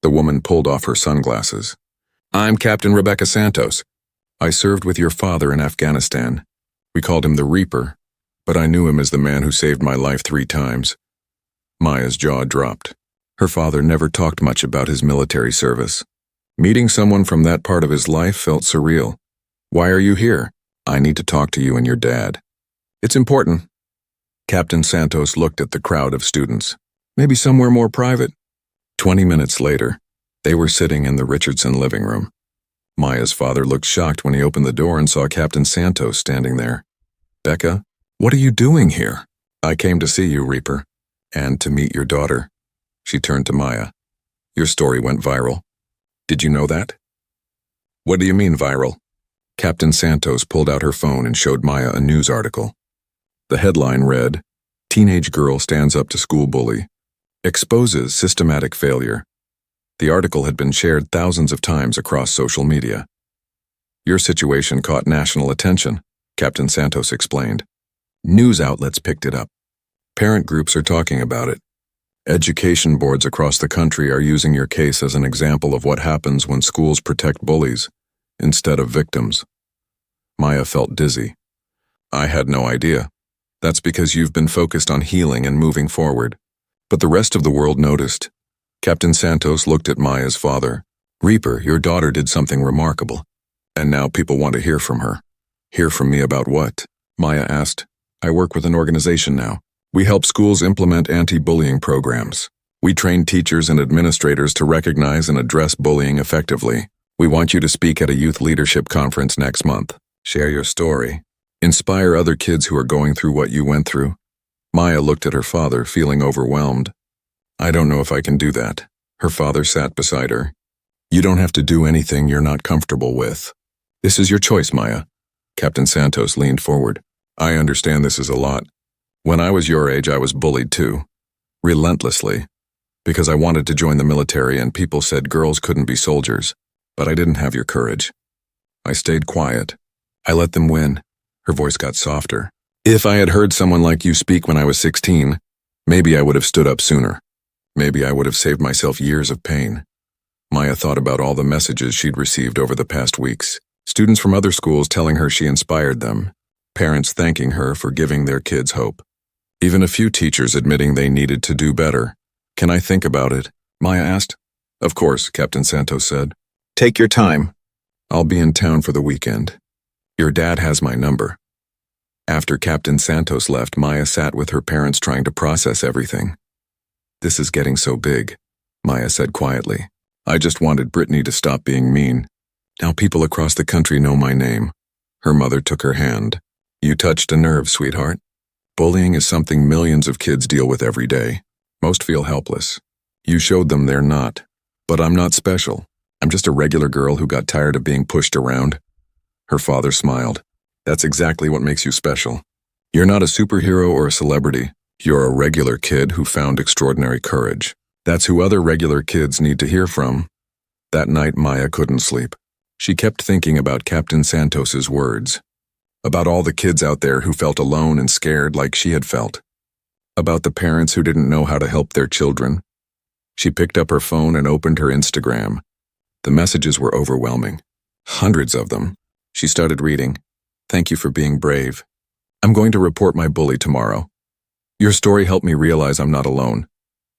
The woman pulled off her sunglasses. I'm Captain Rebecca Santos. I served with your father in Afghanistan. We called him the Reaper, but I knew him as the man who saved my life 3 times. Maya's jaw dropped. Her father never talked much about his military service. Meeting someone from that part of his life felt surreal. Why are you here? I need to talk to you and your dad. It's important. Captain Santos looked at the crowd of students. Maybe somewhere more private? 20 minutes later, they were sitting in the Richardson living room. Maya's father looked shocked when he opened the door and saw Captain Santos standing there. Becca, what are you doing here? I came to see you, Reaper, and to meet your daughter. She turned to Maya. Your story went viral. Did you know that? What do you mean viral? Captain Santos pulled out her phone and showed Maya a news article. The headline read, Teenage Girl Stands Up to School Bully. Exposes Systematic Failure. The article had been shared thousands of times across social media. Your situation caught national attention, Captain Santos explained. News outlets picked it up. Parent groups are talking about it. Education boards across the country are using your case as an example of what happens when schools protect bullies instead of victims. Maya felt dizzy. I had no idea. That's because you've been focused on healing and moving forward. But the rest of the world noticed. Captain Santos looked at Maya's father. Reaper, your daughter did something remarkable. And now people want to hear from her. Hear from me about what? Maya asked. I work with an organization now. We help schools implement anti-bullying programs. We train teachers and administrators to recognize and address bullying effectively. We want you to speak at a youth leadership conference next month. Share your story. Inspire other kids who are going through what you went through. Maya looked at her father, feeling overwhelmed. I don't know if I can do that. Her father sat beside her. You don't have to do anything you're not comfortable with. This is your choice, Maya. Captain Santos leaned forward. I understand this is a lot. When I was your age, I was bullied too. Relentlessly. Because I wanted to join the military and people said girls couldn't be soldiers. But I didn't have your courage. I stayed quiet. I let them win. Her voice got softer. If I had heard someone like you speak when I was 16, maybe I would have stood up sooner. Maybe I would have saved myself years of pain. Maya thought about all the messages she'd received over the past weeks. Students from other schools telling her she inspired them. Parents thanking her for giving their kids hope. Even a few teachers admitting they needed to do better. Can I think about it? Maya asked. Of course, Captain Santos said. Take your time. I'll be in town for the weekend. Your dad has my number. After Captain Santos left, Maya sat with her parents trying to process everything. This is getting so big, Maya said quietly. I just wanted Brittany to stop being mean. Now people across the country know my name. Her mother took her hand. You touched a nerve, sweetheart. Bullying is something millions of kids deal with every day. Most feel helpless. You showed them they're not. But I'm not special. I'm just a regular girl who got tired of being pushed around. Her father smiled. That's exactly what makes you special. You're not a superhero or a celebrity. You're a regular kid who found extraordinary courage. That's who other regular kids need to hear from. That night, Maya couldn't sleep. She kept thinking about Captain Santos's words. About all the kids out there who felt alone and scared like she had felt. About the parents who didn't know how to help their children. She picked up her phone and opened her Instagram. The messages were overwhelming. Hundreds of them. She started reading. Thank you for being brave. I'm going to report my bully tomorrow. Your story helped me realize I'm not alone.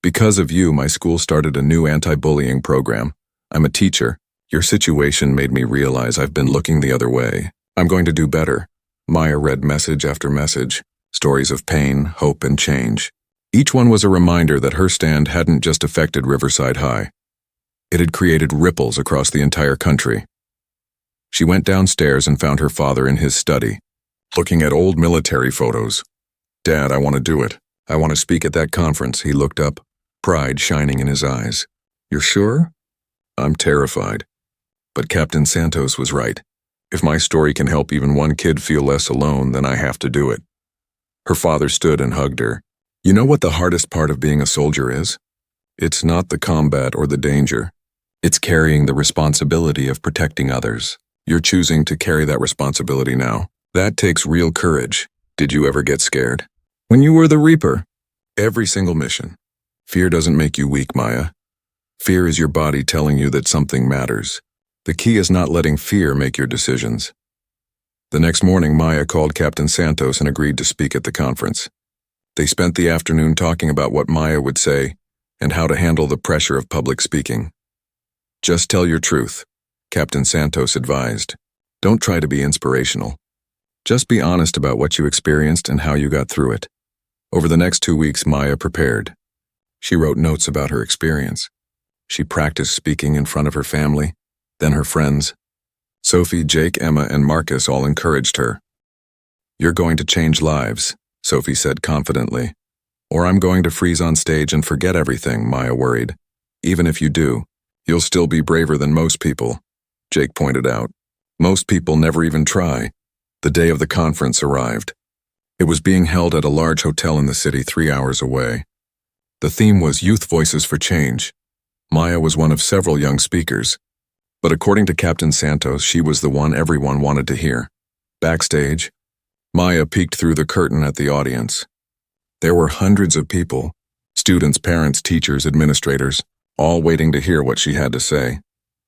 Because of you, my school started a new anti-bullying program. I'm a teacher. Your situation made me realize I've been looking the other way. I'm going to do better. Maya read message after message, stories of pain, hope, and change. Each one was a reminder that her stand hadn't just affected Riverside High. It had created ripples across the entire country. She went downstairs and found her father in his study, looking at old military photos. Dad, I want to do it. I want to speak at that conference. He looked up, pride shining in his eyes. You're sure? I'm terrified. But Captain Santos was right. If my story can help even one kid feel less alone, then I have to do it. Her father stood and hugged her. You know what the hardest part of being a soldier is? It's not the combat or the danger. It's carrying the responsibility of protecting others. You're choosing to carry that responsibility now. That takes real courage. Did you ever get scared? When you were the Reaper. Every single mission. Fear doesn't make you weak, Maya. Fear is your body telling you that something matters. The key is not letting fear make your decisions. The next morning, Maya called Captain Santos and agreed to speak at the conference. They spent the afternoon talking about what Maya would say and how to handle the pressure of public speaking. Just tell your truth, Captain Santos advised. Don't try to be inspirational. Just be honest about what you experienced and how you got through it. Over the next 2 weeks, Maya prepared. She wrote notes about her experience. She practiced speaking in front of her family, then her friends. Sophie, Jake, Emma, and Marcus all encouraged her. You're going to change lives, Sophie said confidently. Or I'm going to freeze on stage and forget everything, Maya worried. Even if you do, you'll still be braver than most people, Jake pointed out. Most people never even try. The day of the conference arrived. It was being held at a large hotel in the city 3 hours away. The theme was Youth Voices for Change. Maya was one of several young speakers. But according to Captain Santos, she was the one everyone wanted to hear. Backstage, Maya peeked through the curtain at the audience. There were hundreds of people, students, parents, teachers, administrators, all waiting to hear what she had to say.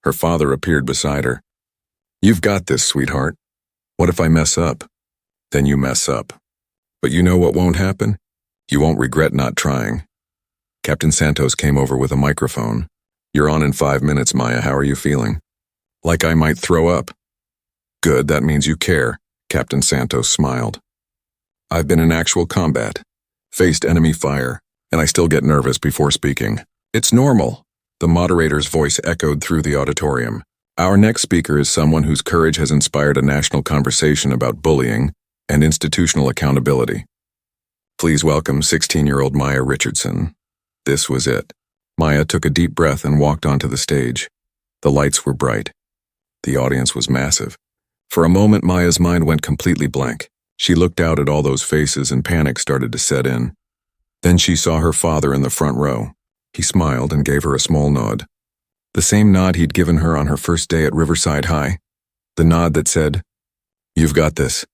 Her father appeared beside her. You've got this, sweetheart. What if I mess up? Then you mess up. But you know what won't happen? You won't regret not trying. Captain Santos came over with a microphone. You're on in 5 minutes, Maya. How are you feeling? Like I might throw up. Good, that means you care, Captain Santos smiled. I've been in actual combat, faced enemy fire, and I still get nervous before speaking. It's normal. The moderator's voice echoed through the auditorium. Our next speaker is someone whose courage has inspired a national conversation about bullying and institutional accountability. Please welcome 16-year-old Maya Richardson. This was it. Maya took a deep breath and walked onto the stage. The lights were bright. The audience was massive. For a moment, Maya's mind went completely blank. She looked out at all those faces and panic started to set in. Then she saw her father in the front row. He smiled and gave her a small nod. The same nod he'd given her on her first day at Riverside High. The nod that said, "You've got this."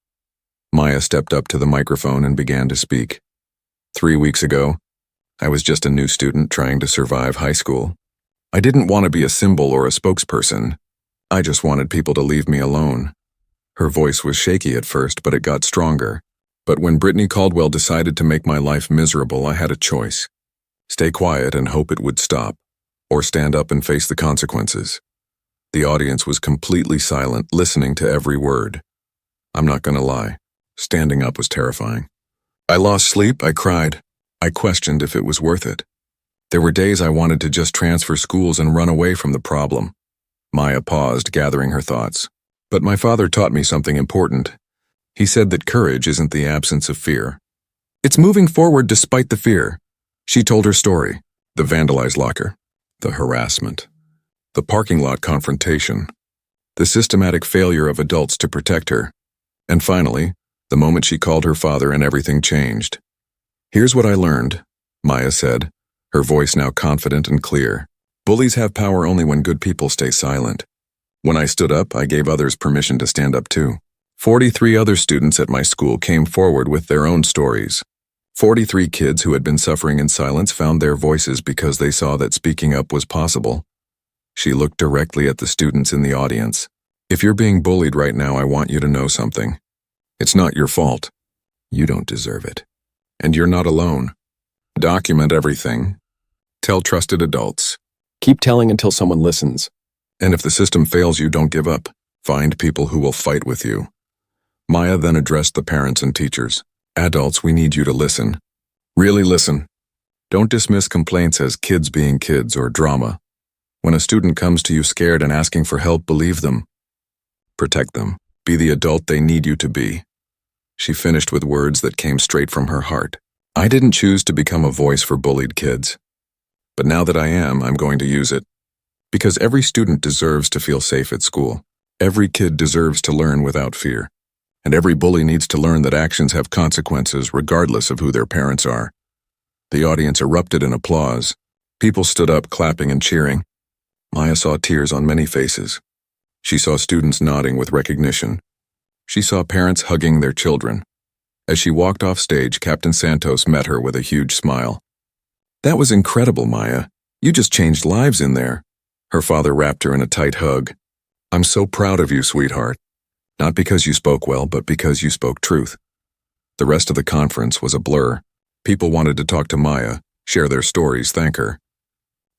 Maya stepped up to the microphone and began to speak. 3 weeks ago, I was just a new student trying to survive high school. I didn't want to be a symbol or a spokesperson. I just wanted people to leave me alone. Her voice was shaky at first, but it got stronger. But when Brittany Caldwell decided to make my life miserable, I had a choice. Stay quiet and hope it would stop, or stand up and face the consequences. The audience was completely silent, listening to every word. I'm not gonna lie, standing up was terrifying. I lost sleep, I cried. I questioned if it was worth it. There were days I wanted to just transfer schools and run away from the problem. Maya paused, gathering her thoughts. But my father taught me something important. He said that courage isn't the absence of fear. It's moving forward despite the fear. She told her story, the vandalized locker, the harassment, the parking lot confrontation, the systematic failure of adults to protect her, and finally, the moment she called her father and everything changed. Here's what I learned, Maya said, her voice now confident and clear. Bullies have power only when good people stay silent. When I stood up, I gave others permission to stand up too. 43 other students at my school came forward with their own stories. 43 kids who had been suffering in silence found their voices because they saw that speaking up was possible. She looked directly at the students in the audience. If you're being bullied right now, I want you to know something. It's not your fault. You don't deserve it. And you're not alone. Document everything. Tell trusted adults. Keep telling until someone listens. And if the system fails you, don't give up. Find people who will fight with you. Maya then addressed the parents and teachers. Adults, we need you to listen. Really listen. Don't dismiss complaints as kids being kids or drama. When a student comes to you scared and asking for help, believe them. Protect them. Be the adult they need you to be. She finished with words that came straight from her heart. I didn't choose to become a voice for bullied kids. But now that I am, I'm going to use it. Because every student deserves to feel safe at school. Every kid deserves to learn without fear. And every bully needs to learn that actions have consequences regardless of who their parents are. The audience erupted in applause. People stood up, clapping and cheering. Maya saw tears on many faces. She saw students nodding with recognition. She saw parents hugging their children. As she walked off stage, Captain Santos met her with a huge smile. That was incredible, Maya. You just changed lives in there. Her father wrapped her in a tight hug. I'm so proud of you, sweetheart. Not because you spoke well, but because you spoke truth. The rest of the conference was a blur. People wanted to talk to Maya, share their stories, thank her.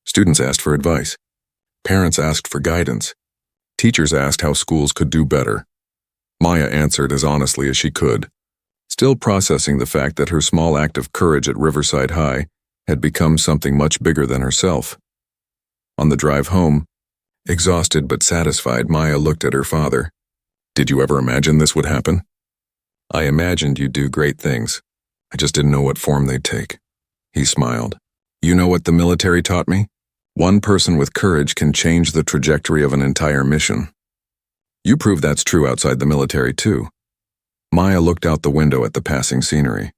Students asked for advice. Parents asked for guidance. Teachers asked how schools could do better. Maya answered as honestly as she could, still processing the fact that her small act of courage at Riverside High had become something much bigger than herself. On the drive home, exhausted but satisfied, Maya looked at her father. Did you ever imagine this would happen? I imagined you'd do great things. I just didn't know what form they'd take. He smiled. You know what the military taught me? One person with courage can change the trajectory of an entire mission. You prove that's true outside the military too. Maya looked out the window at the passing scenery.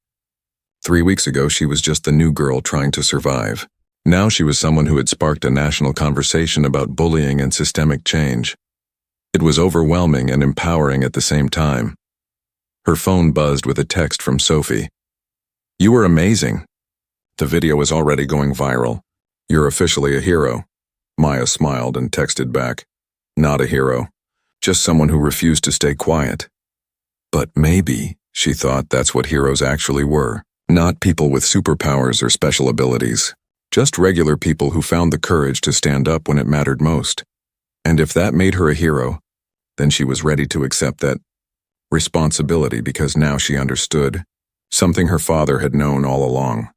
3 weeks ago, she was just the new girl trying to survive. Now she was someone who had sparked a national conversation about bullying and systemic change. It was overwhelming and empowering at the same time. Her phone buzzed with a text from Sophie. You were amazing. The video is already going viral. You're officially a hero. Maya smiled and texted back. Not a hero. Just someone who refused to stay quiet. But maybe, she thought, that's what heroes actually were. Not people with superpowers or special abilities. Just regular people who found the courage to stand up when it mattered most. And if that made her a hero, then she was ready to accept that responsibility because now she understood something her father had known all along.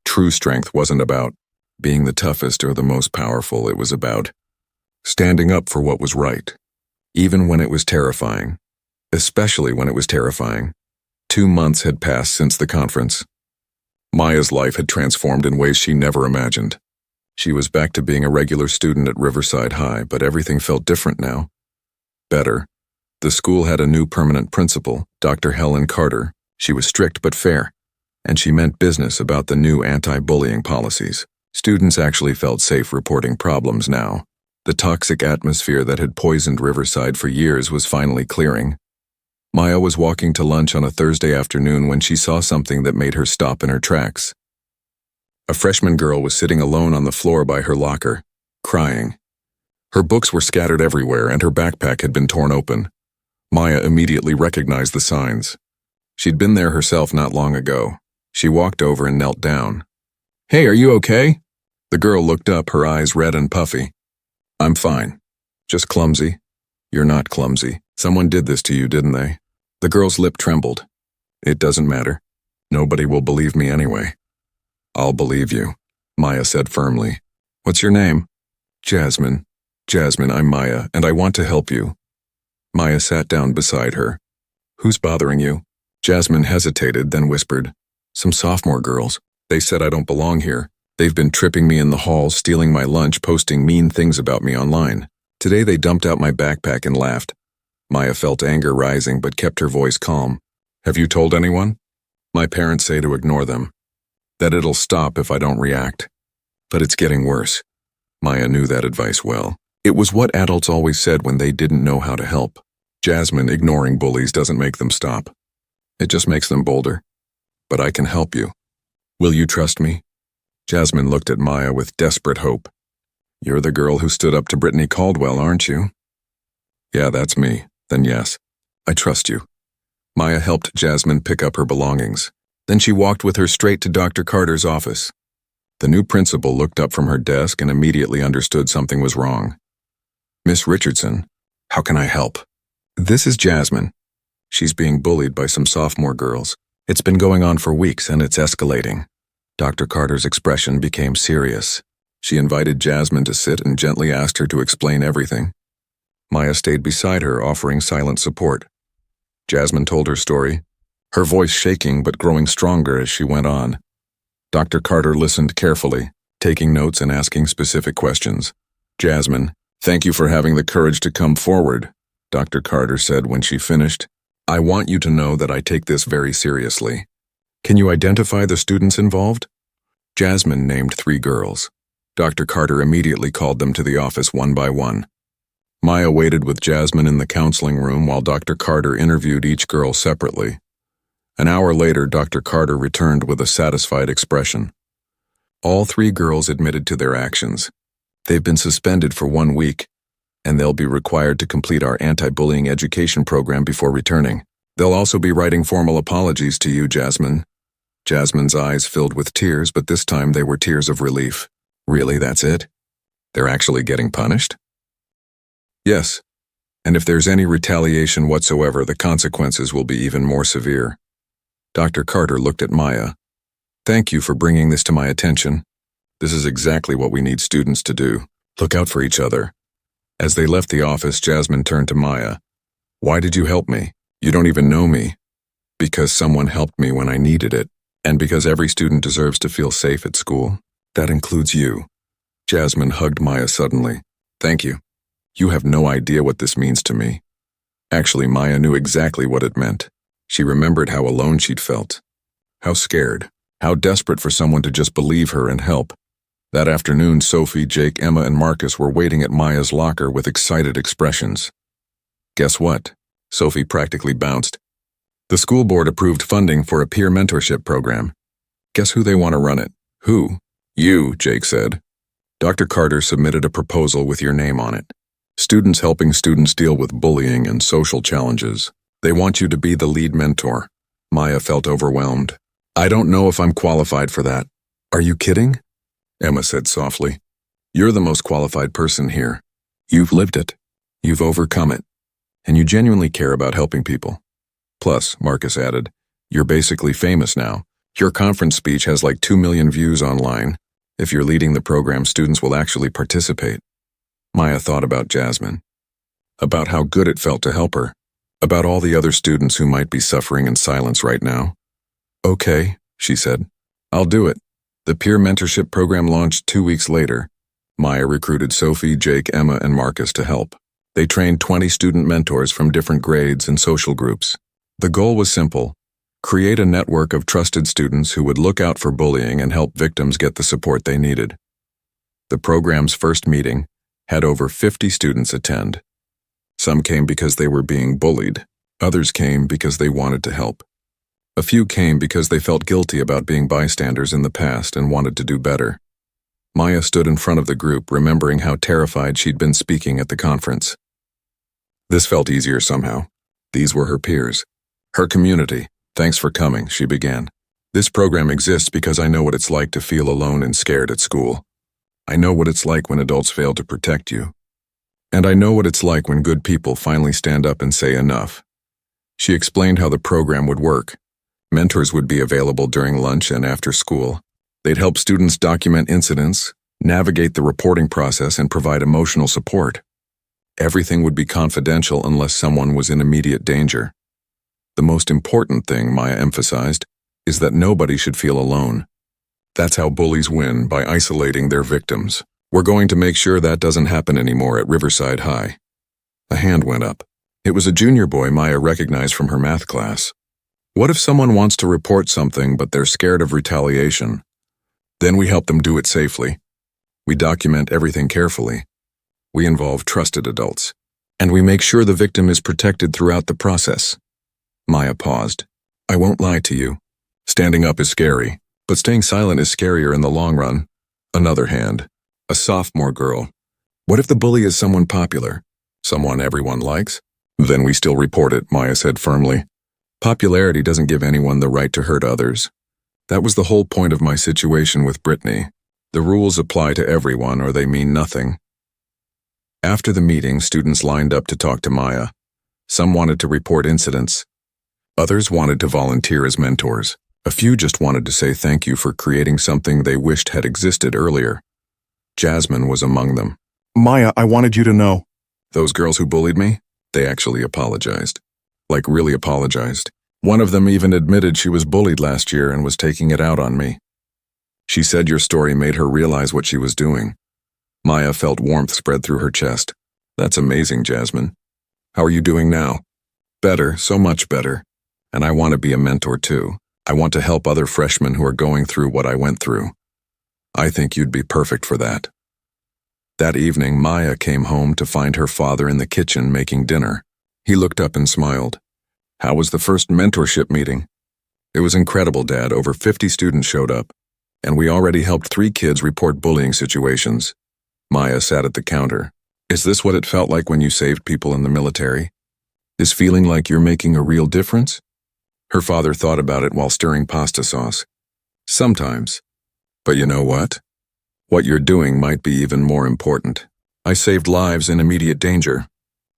True strength wasn't about being the toughest or the most powerful. It was about standing up for what was right, even when it was terrifying, especially when it was terrifying. 2 months had passed since the conference. Maya's life had transformed in ways she never imagined. She was back to being a regular student at Riverside High, but everything felt different now. Better. The school had a new permanent principal, Dr. Helen Carter. She was strict but fair, and she meant business about the new anti-bullying policies. Students actually felt safe reporting problems now. The toxic atmosphere that had poisoned Riverside for years was finally clearing. Maya was walking to lunch on a Thursday afternoon when she saw something that made her stop in her tracks. A freshman girl was sitting alone on the floor by her locker, crying. Her books were scattered everywhere and her backpack had been torn open. Maya immediately recognized the signs. She'd been there herself not long ago. She walked over and knelt down. "Hey, are you okay?" The girl looked up, her eyes red and puffy. "I'm fine. Just clumsy." "You're not clumsy. Someone did this to you, didn't they?" The girl's lip trembled. "It doesn't matter. Nobody will believe me anyway." "I'll believe you," Maya said firmly. "What's your name?" "Jasmine. Jasmine, I'm Maya, and I want to help you." Maya sat down beside her. "Who's bothering you?" Jasmine hesitated, then whispered, "Some sophomore girls. They said I don't belong here. They've been tripping me in the halls, stealing my lunch, posting mean things about me online. Today they dumped out my backpack and laughed." Maya felt anger rising but kept her voice calm. "Have you told anyone?" "My parents say to ignore them. That it'll stop if I don't react. But it's getting worse." Maya knew that advice well. It was what adults always said when they didn't know how to help. "Jasmine, ignoring bullies doesn't make them stop. It just makes them bolder. But I can help you. Will you trust me?" Jasmine looked at Maya with desperate hope. "You're the girl who stood up to Brittany Caldwell, aren't you?" "Yeah, that's me. Then yes, I trust you." Maya helped Jasmine pick up her belongings. Then she walked with her straight to Dr. Carter's office. The new principal looked up from her desk and immediately understood something was wrong. "Miss Richardson, how can I help?" "This is Jasmine. She's being bullied by some sophomore girls. It's been going on for weeks and it's escalating." Dr. Carter's expression became serious. She invited Jasmine to sit and gently asked her to explain everything. Maya stayed beside her, offering silent support. Jasmine told her story, her voice shaking but growing stronger as she went on. Dr. Carter listened carefully, taking notes and asking specific questions. "Jasmine, thank you for having the courage to come forward," Dr. Carter said when she finished. "I want you to know that I take this very seriously. Can you identify the students involved?" Jasmine named 3 girls. Dr. Carter immediately called them to the office one by one. Maya waited with Jasmine in the counseling room while Dr. Carter interviewed each girl separately. An hour later, Dr. Carter returned with a satisfied expression. All 3 girls admitted to their actions. They've been suspended for 1 week, and they'll be required to complete our anti-bullying education program before returning. They'll also be writing formal apologies to you, Jasmine. Jasmine's eyes filled with tears, but this time they were tears of relief. "Really, that's it? They're actually getting punished?" "Yes, and if there's any retaliation whatsoever, the consequences will be even more severe." Dr. Carter looked at Maya. "Thank you for bringing this to my attention. This is exactly what we need students to do. Look out for each other." As they left the office, Jasmine turned to Maya. "Why did you help me? You don't even know me." "Because someone helped me when I needed it, and because every student deserves to feel safe at school. That includes you." Jasmine hugged Maya suddenly. "Thank you. You have no idea what this means to me." Actually, Maya knew exactly what it meant. She remembered how alone she'd felt, how scared, how desperate for someone to just believe her and help. That afternoon, Sophie, Jake, Emma, and Marcus were waiting at Maya's locker with excited expressions. Guess what? Sophie practically bounced. The school board approved funding for a peer mentorship program. Guess who they want to run it? Who? You, Jake said. Dr. Carter submitted a proposal with your name on it. Students helping students deal with bullying and social challenges. They want you to be the lead mentor. Maya felt overwhelmed. I don't know if I'm qualified for that. Are you kidding? Emma said softly. You're the most qualified person here. You've lived it. You've overcome it. And you genuinely care about helping people. Plus, Marcus added, you're basically famous now. Your conference speech has like 2 million views online. If you're leading the program, students will actually participate. Maya thought about Jasmine, about how good it felt to help her, about all the other students who might be suffering in silence right now. Okay, she said. I'll do it. The peer mentorship program launched 2 weeks later. Maya recruited Sophie, Jake, Emma, and Marcus to help. They trained 20 student mentors from different grades and social groups. The goal was simple: create a network of trusted students who would look out for bullying and help victims get the support they needed. The program's first meeting had over 50 students attend. Some came because they were being bullied. Others came because they wanted to help. A few came because they felt guilty about being bystanders in the past and wanted to do better. Maya stood in front of the group, remembering how terrified she'd been speaking at the conference. This felt easier somehow. These were her peers, her community. Thanks for coming, she began. This program exists because I know what it's like to feel alone and scared at school. I know what it's like when adults fail to protect you. And I know what it's like when good people finally stand up and say enough. She explained how the program would work. Mentors would be available during lunch and after school. They'd help students document incidents, navigate the reporting process, and provide emotional support. Everything would be confidential unless someone was in immediate danger. The most important thing, Maya emphasized, is that nobody should feel alone. That's how bullies win, by isolating their victims. We're going to make sure that doesn't happen anymore at Riverside High. A hand went up. It was a junior boy Maya recognized from her math class. What if someone wants to report something but they're scared of retaliation? Then we help them do it safely. We document everything carefully. We involve trusted adults. And we make sure the victim is protected throughout the process. Maya paused. I won't lie to you. Standing up is scary, but staying silent is scarier in the long run. Another hand. A sophomore girl. What if the bully is someone popular? Someone everyone likes? Then we still report it, Maya said firmly. Popularity doesn't give anyone the right to hurt others. That was the whole point of my situation with Brittany. The rules apply to everyone or they mean nothing. After the meeting, students lined up to talk to Maya. Some wanted to report incidents. Others wanted to volunteer as mentors. A few just wanted to say thank you for creating something they wished had existed earlier. Jasmine was among them. Maya, I wanted you to know. Those girls who bullied me? They actually apologized. Like really apologized. One of them even admitted she was bullied last year and was taking it out on me. She said your story made her realize what she was doing. Maya felt warmth spread through her chest. That's amazing, Jasmine. How are you doing now? Better, so much better. And I want to be a mentor too. I want to help other freshmen who are going through what I went through. I think you'd be perfect for that. That evening, Maya came home to find her father in the kitchen making dinner. He looked up and smiled. How was the first mentorship meeting? It was incredible, Dad. Over 50 students showed up. And we already helped 3 kids report bullying situations. Maya sat at the counter. Is this what it felt like when you saved people in the military? Is feeling like you're making a real difference? Her father thought about it while stirring pasta sauce. Sometimes. But you know what? What you're doing might be even more important. I saved lives in immediate danger.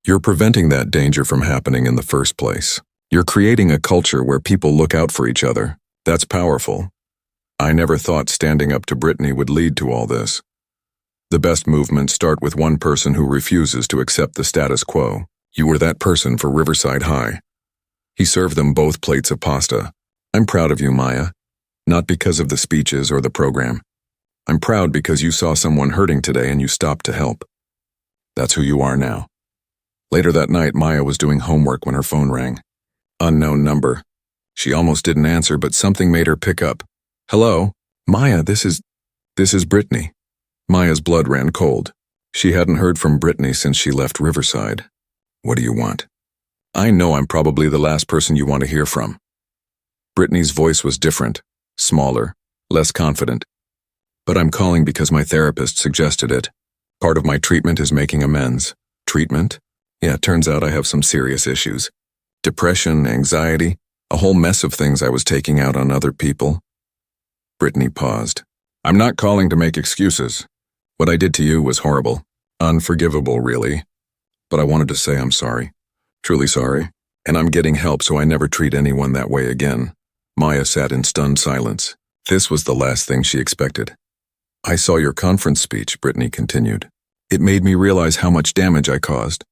You're preventing that danger from happening in the first place. You're creating a culture where people look out for each other. That's powerful. I never thought standing up to Brittany would lead to all this. The best movements start with one person who refuses to accept the status quo. You were that person for Riverside High. He served them both plates of pasta. I'm proud of you, Maya. Not because of the speeches or the program. I'm proud because you saw someone hurting today and you stopped to help. That's who you are now. Later that night, Maya was doing homework when her phone rang. Unknown number. She almost didn't answer, but something made her pick up. Hello? Maya, this is Brittany. Maya's blood ran cold. She hadn't heard from Brittany since she left Riverside. What do you want? I know I'm probably the last person you want to hear from. Brittany's voice was different, smaller, less confident. But I'm calling because my therapist suggested it. Part of my treatment is making amends. Treatment? Yeah, turns out I have some serious issues. Depression, anxiety, a whole mess of things I was taking out on other people. Brittany paused. I'm not calling to make excuses. What I did to you was horrible. Unforgivable, really. But I wanted to say I'm sorry. Truly sorry. And I'm getting help so I never treat anyone that way again. Maya sat in stunned silence. This was the last thing she expected. I saw your conference speech, Brittany continued. It made me realize how much damage I caused.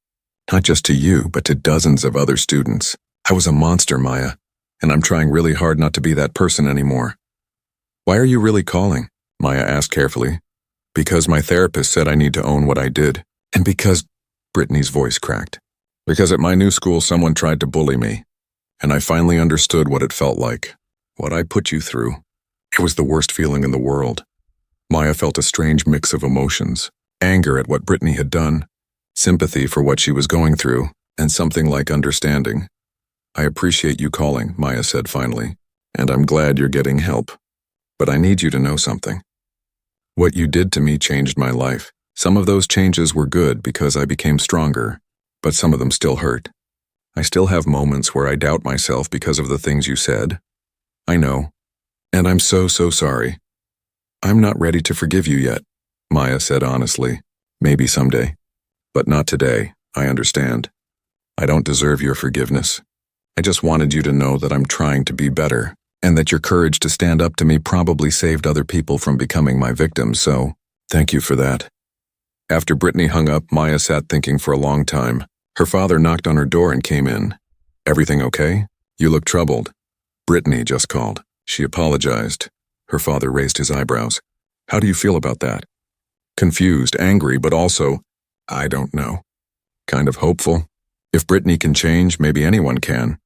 Not just to you, but to dozens of other students. I was a monster, Maya, and I'm trying really hard not to be that person anymore. Why are you really calling? Maya asked carefully. Because my therapist said I need to own what I did, and because Brittany's voice cracked. Because at my new school someone tried to bully me, and I finally understood what it felt like, what I put you through. It was the worst feeling in the world. Maya felt a strange mix of emotions, anger at what Brittany had done, sympathy for what she was going through, and something like understanding. I appreciate you calling, Maya said finally, and I'm glad you're getting help. But I need you to know something. What you did to me changed my life. Some of those changes were good because I became stronger, but some of them still hurt. I still have moments where I doubt myself because of the things you said. I know. And I'm so sorry. I'm not ready to forgive you yet, Maya said honestly. Maybe someday. But not today, I understand. I don't deserve your forgiveness. I just wanted you to know that I'm trying to be better, and that your courage to stand up to me probably saved other people from becoming my victims, so thank you for that. After Brittany hung up, Maya sat thinking for a long time. Her father knocked on her door and came in. Everything okay? You look troubled. Brittany just called. She apologized. Her father raised his eyebrows. How do you feel about that? Confused, angry, but also, I don't know. Kind of hopeful. If Brittany can change, maybe anyone can.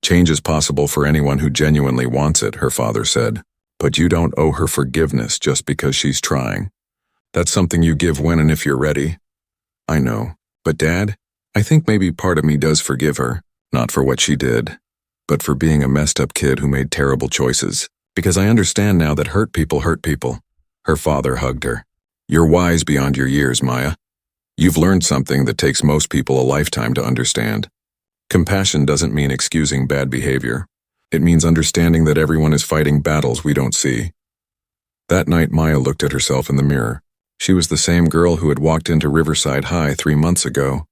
Change is possible for anyone who genuinely wants it, her father said. But you don't owe her forgiveness just because she's trying. That's something you give when and if you're ready. I know. But Dad, I think maybe part of me does forgive her. Not for what she did, but for being a messed up kid who made terrible choices. Because I understand now that hurt people hurt people. Her father hugged her. You're wise beyond your years, Maya. You've learned something that takes most people a lifetime to understand. Compassion doesn't mean excusing bad behavior. It means understanding that everyone is fighting battles we don't see. That night, Maya looked at herself in the mirror. She was the same girl who had walked into Riverside High 3 months ago,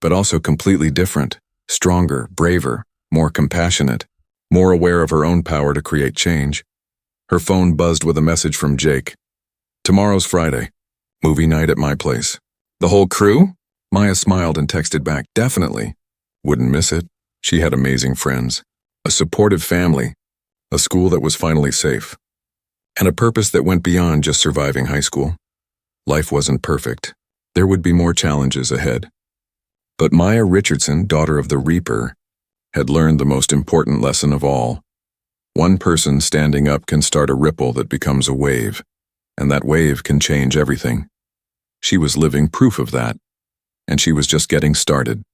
but also completely different, stronger, braver, more compassionate, more aware of her own power to create change. Her phone buzzed with a message from Jake. Tomorrow's Friday. Movie night at my place. The whole crew? Maya smiled and texted back, definitely. Wouldn't miss it. She had amazing friends, a supportive family, a school that was finally safe, and a purpose that went beyond just surviving high school. Life wasn't perfect. There would be more challenges ahead. But Maya Richardson, daughter of the Reaper, had learned the most important lesson of all. One person standing up can start a ripple that becomes a wave, and that wave can change everything. She was living proof of that, and she was just getting started.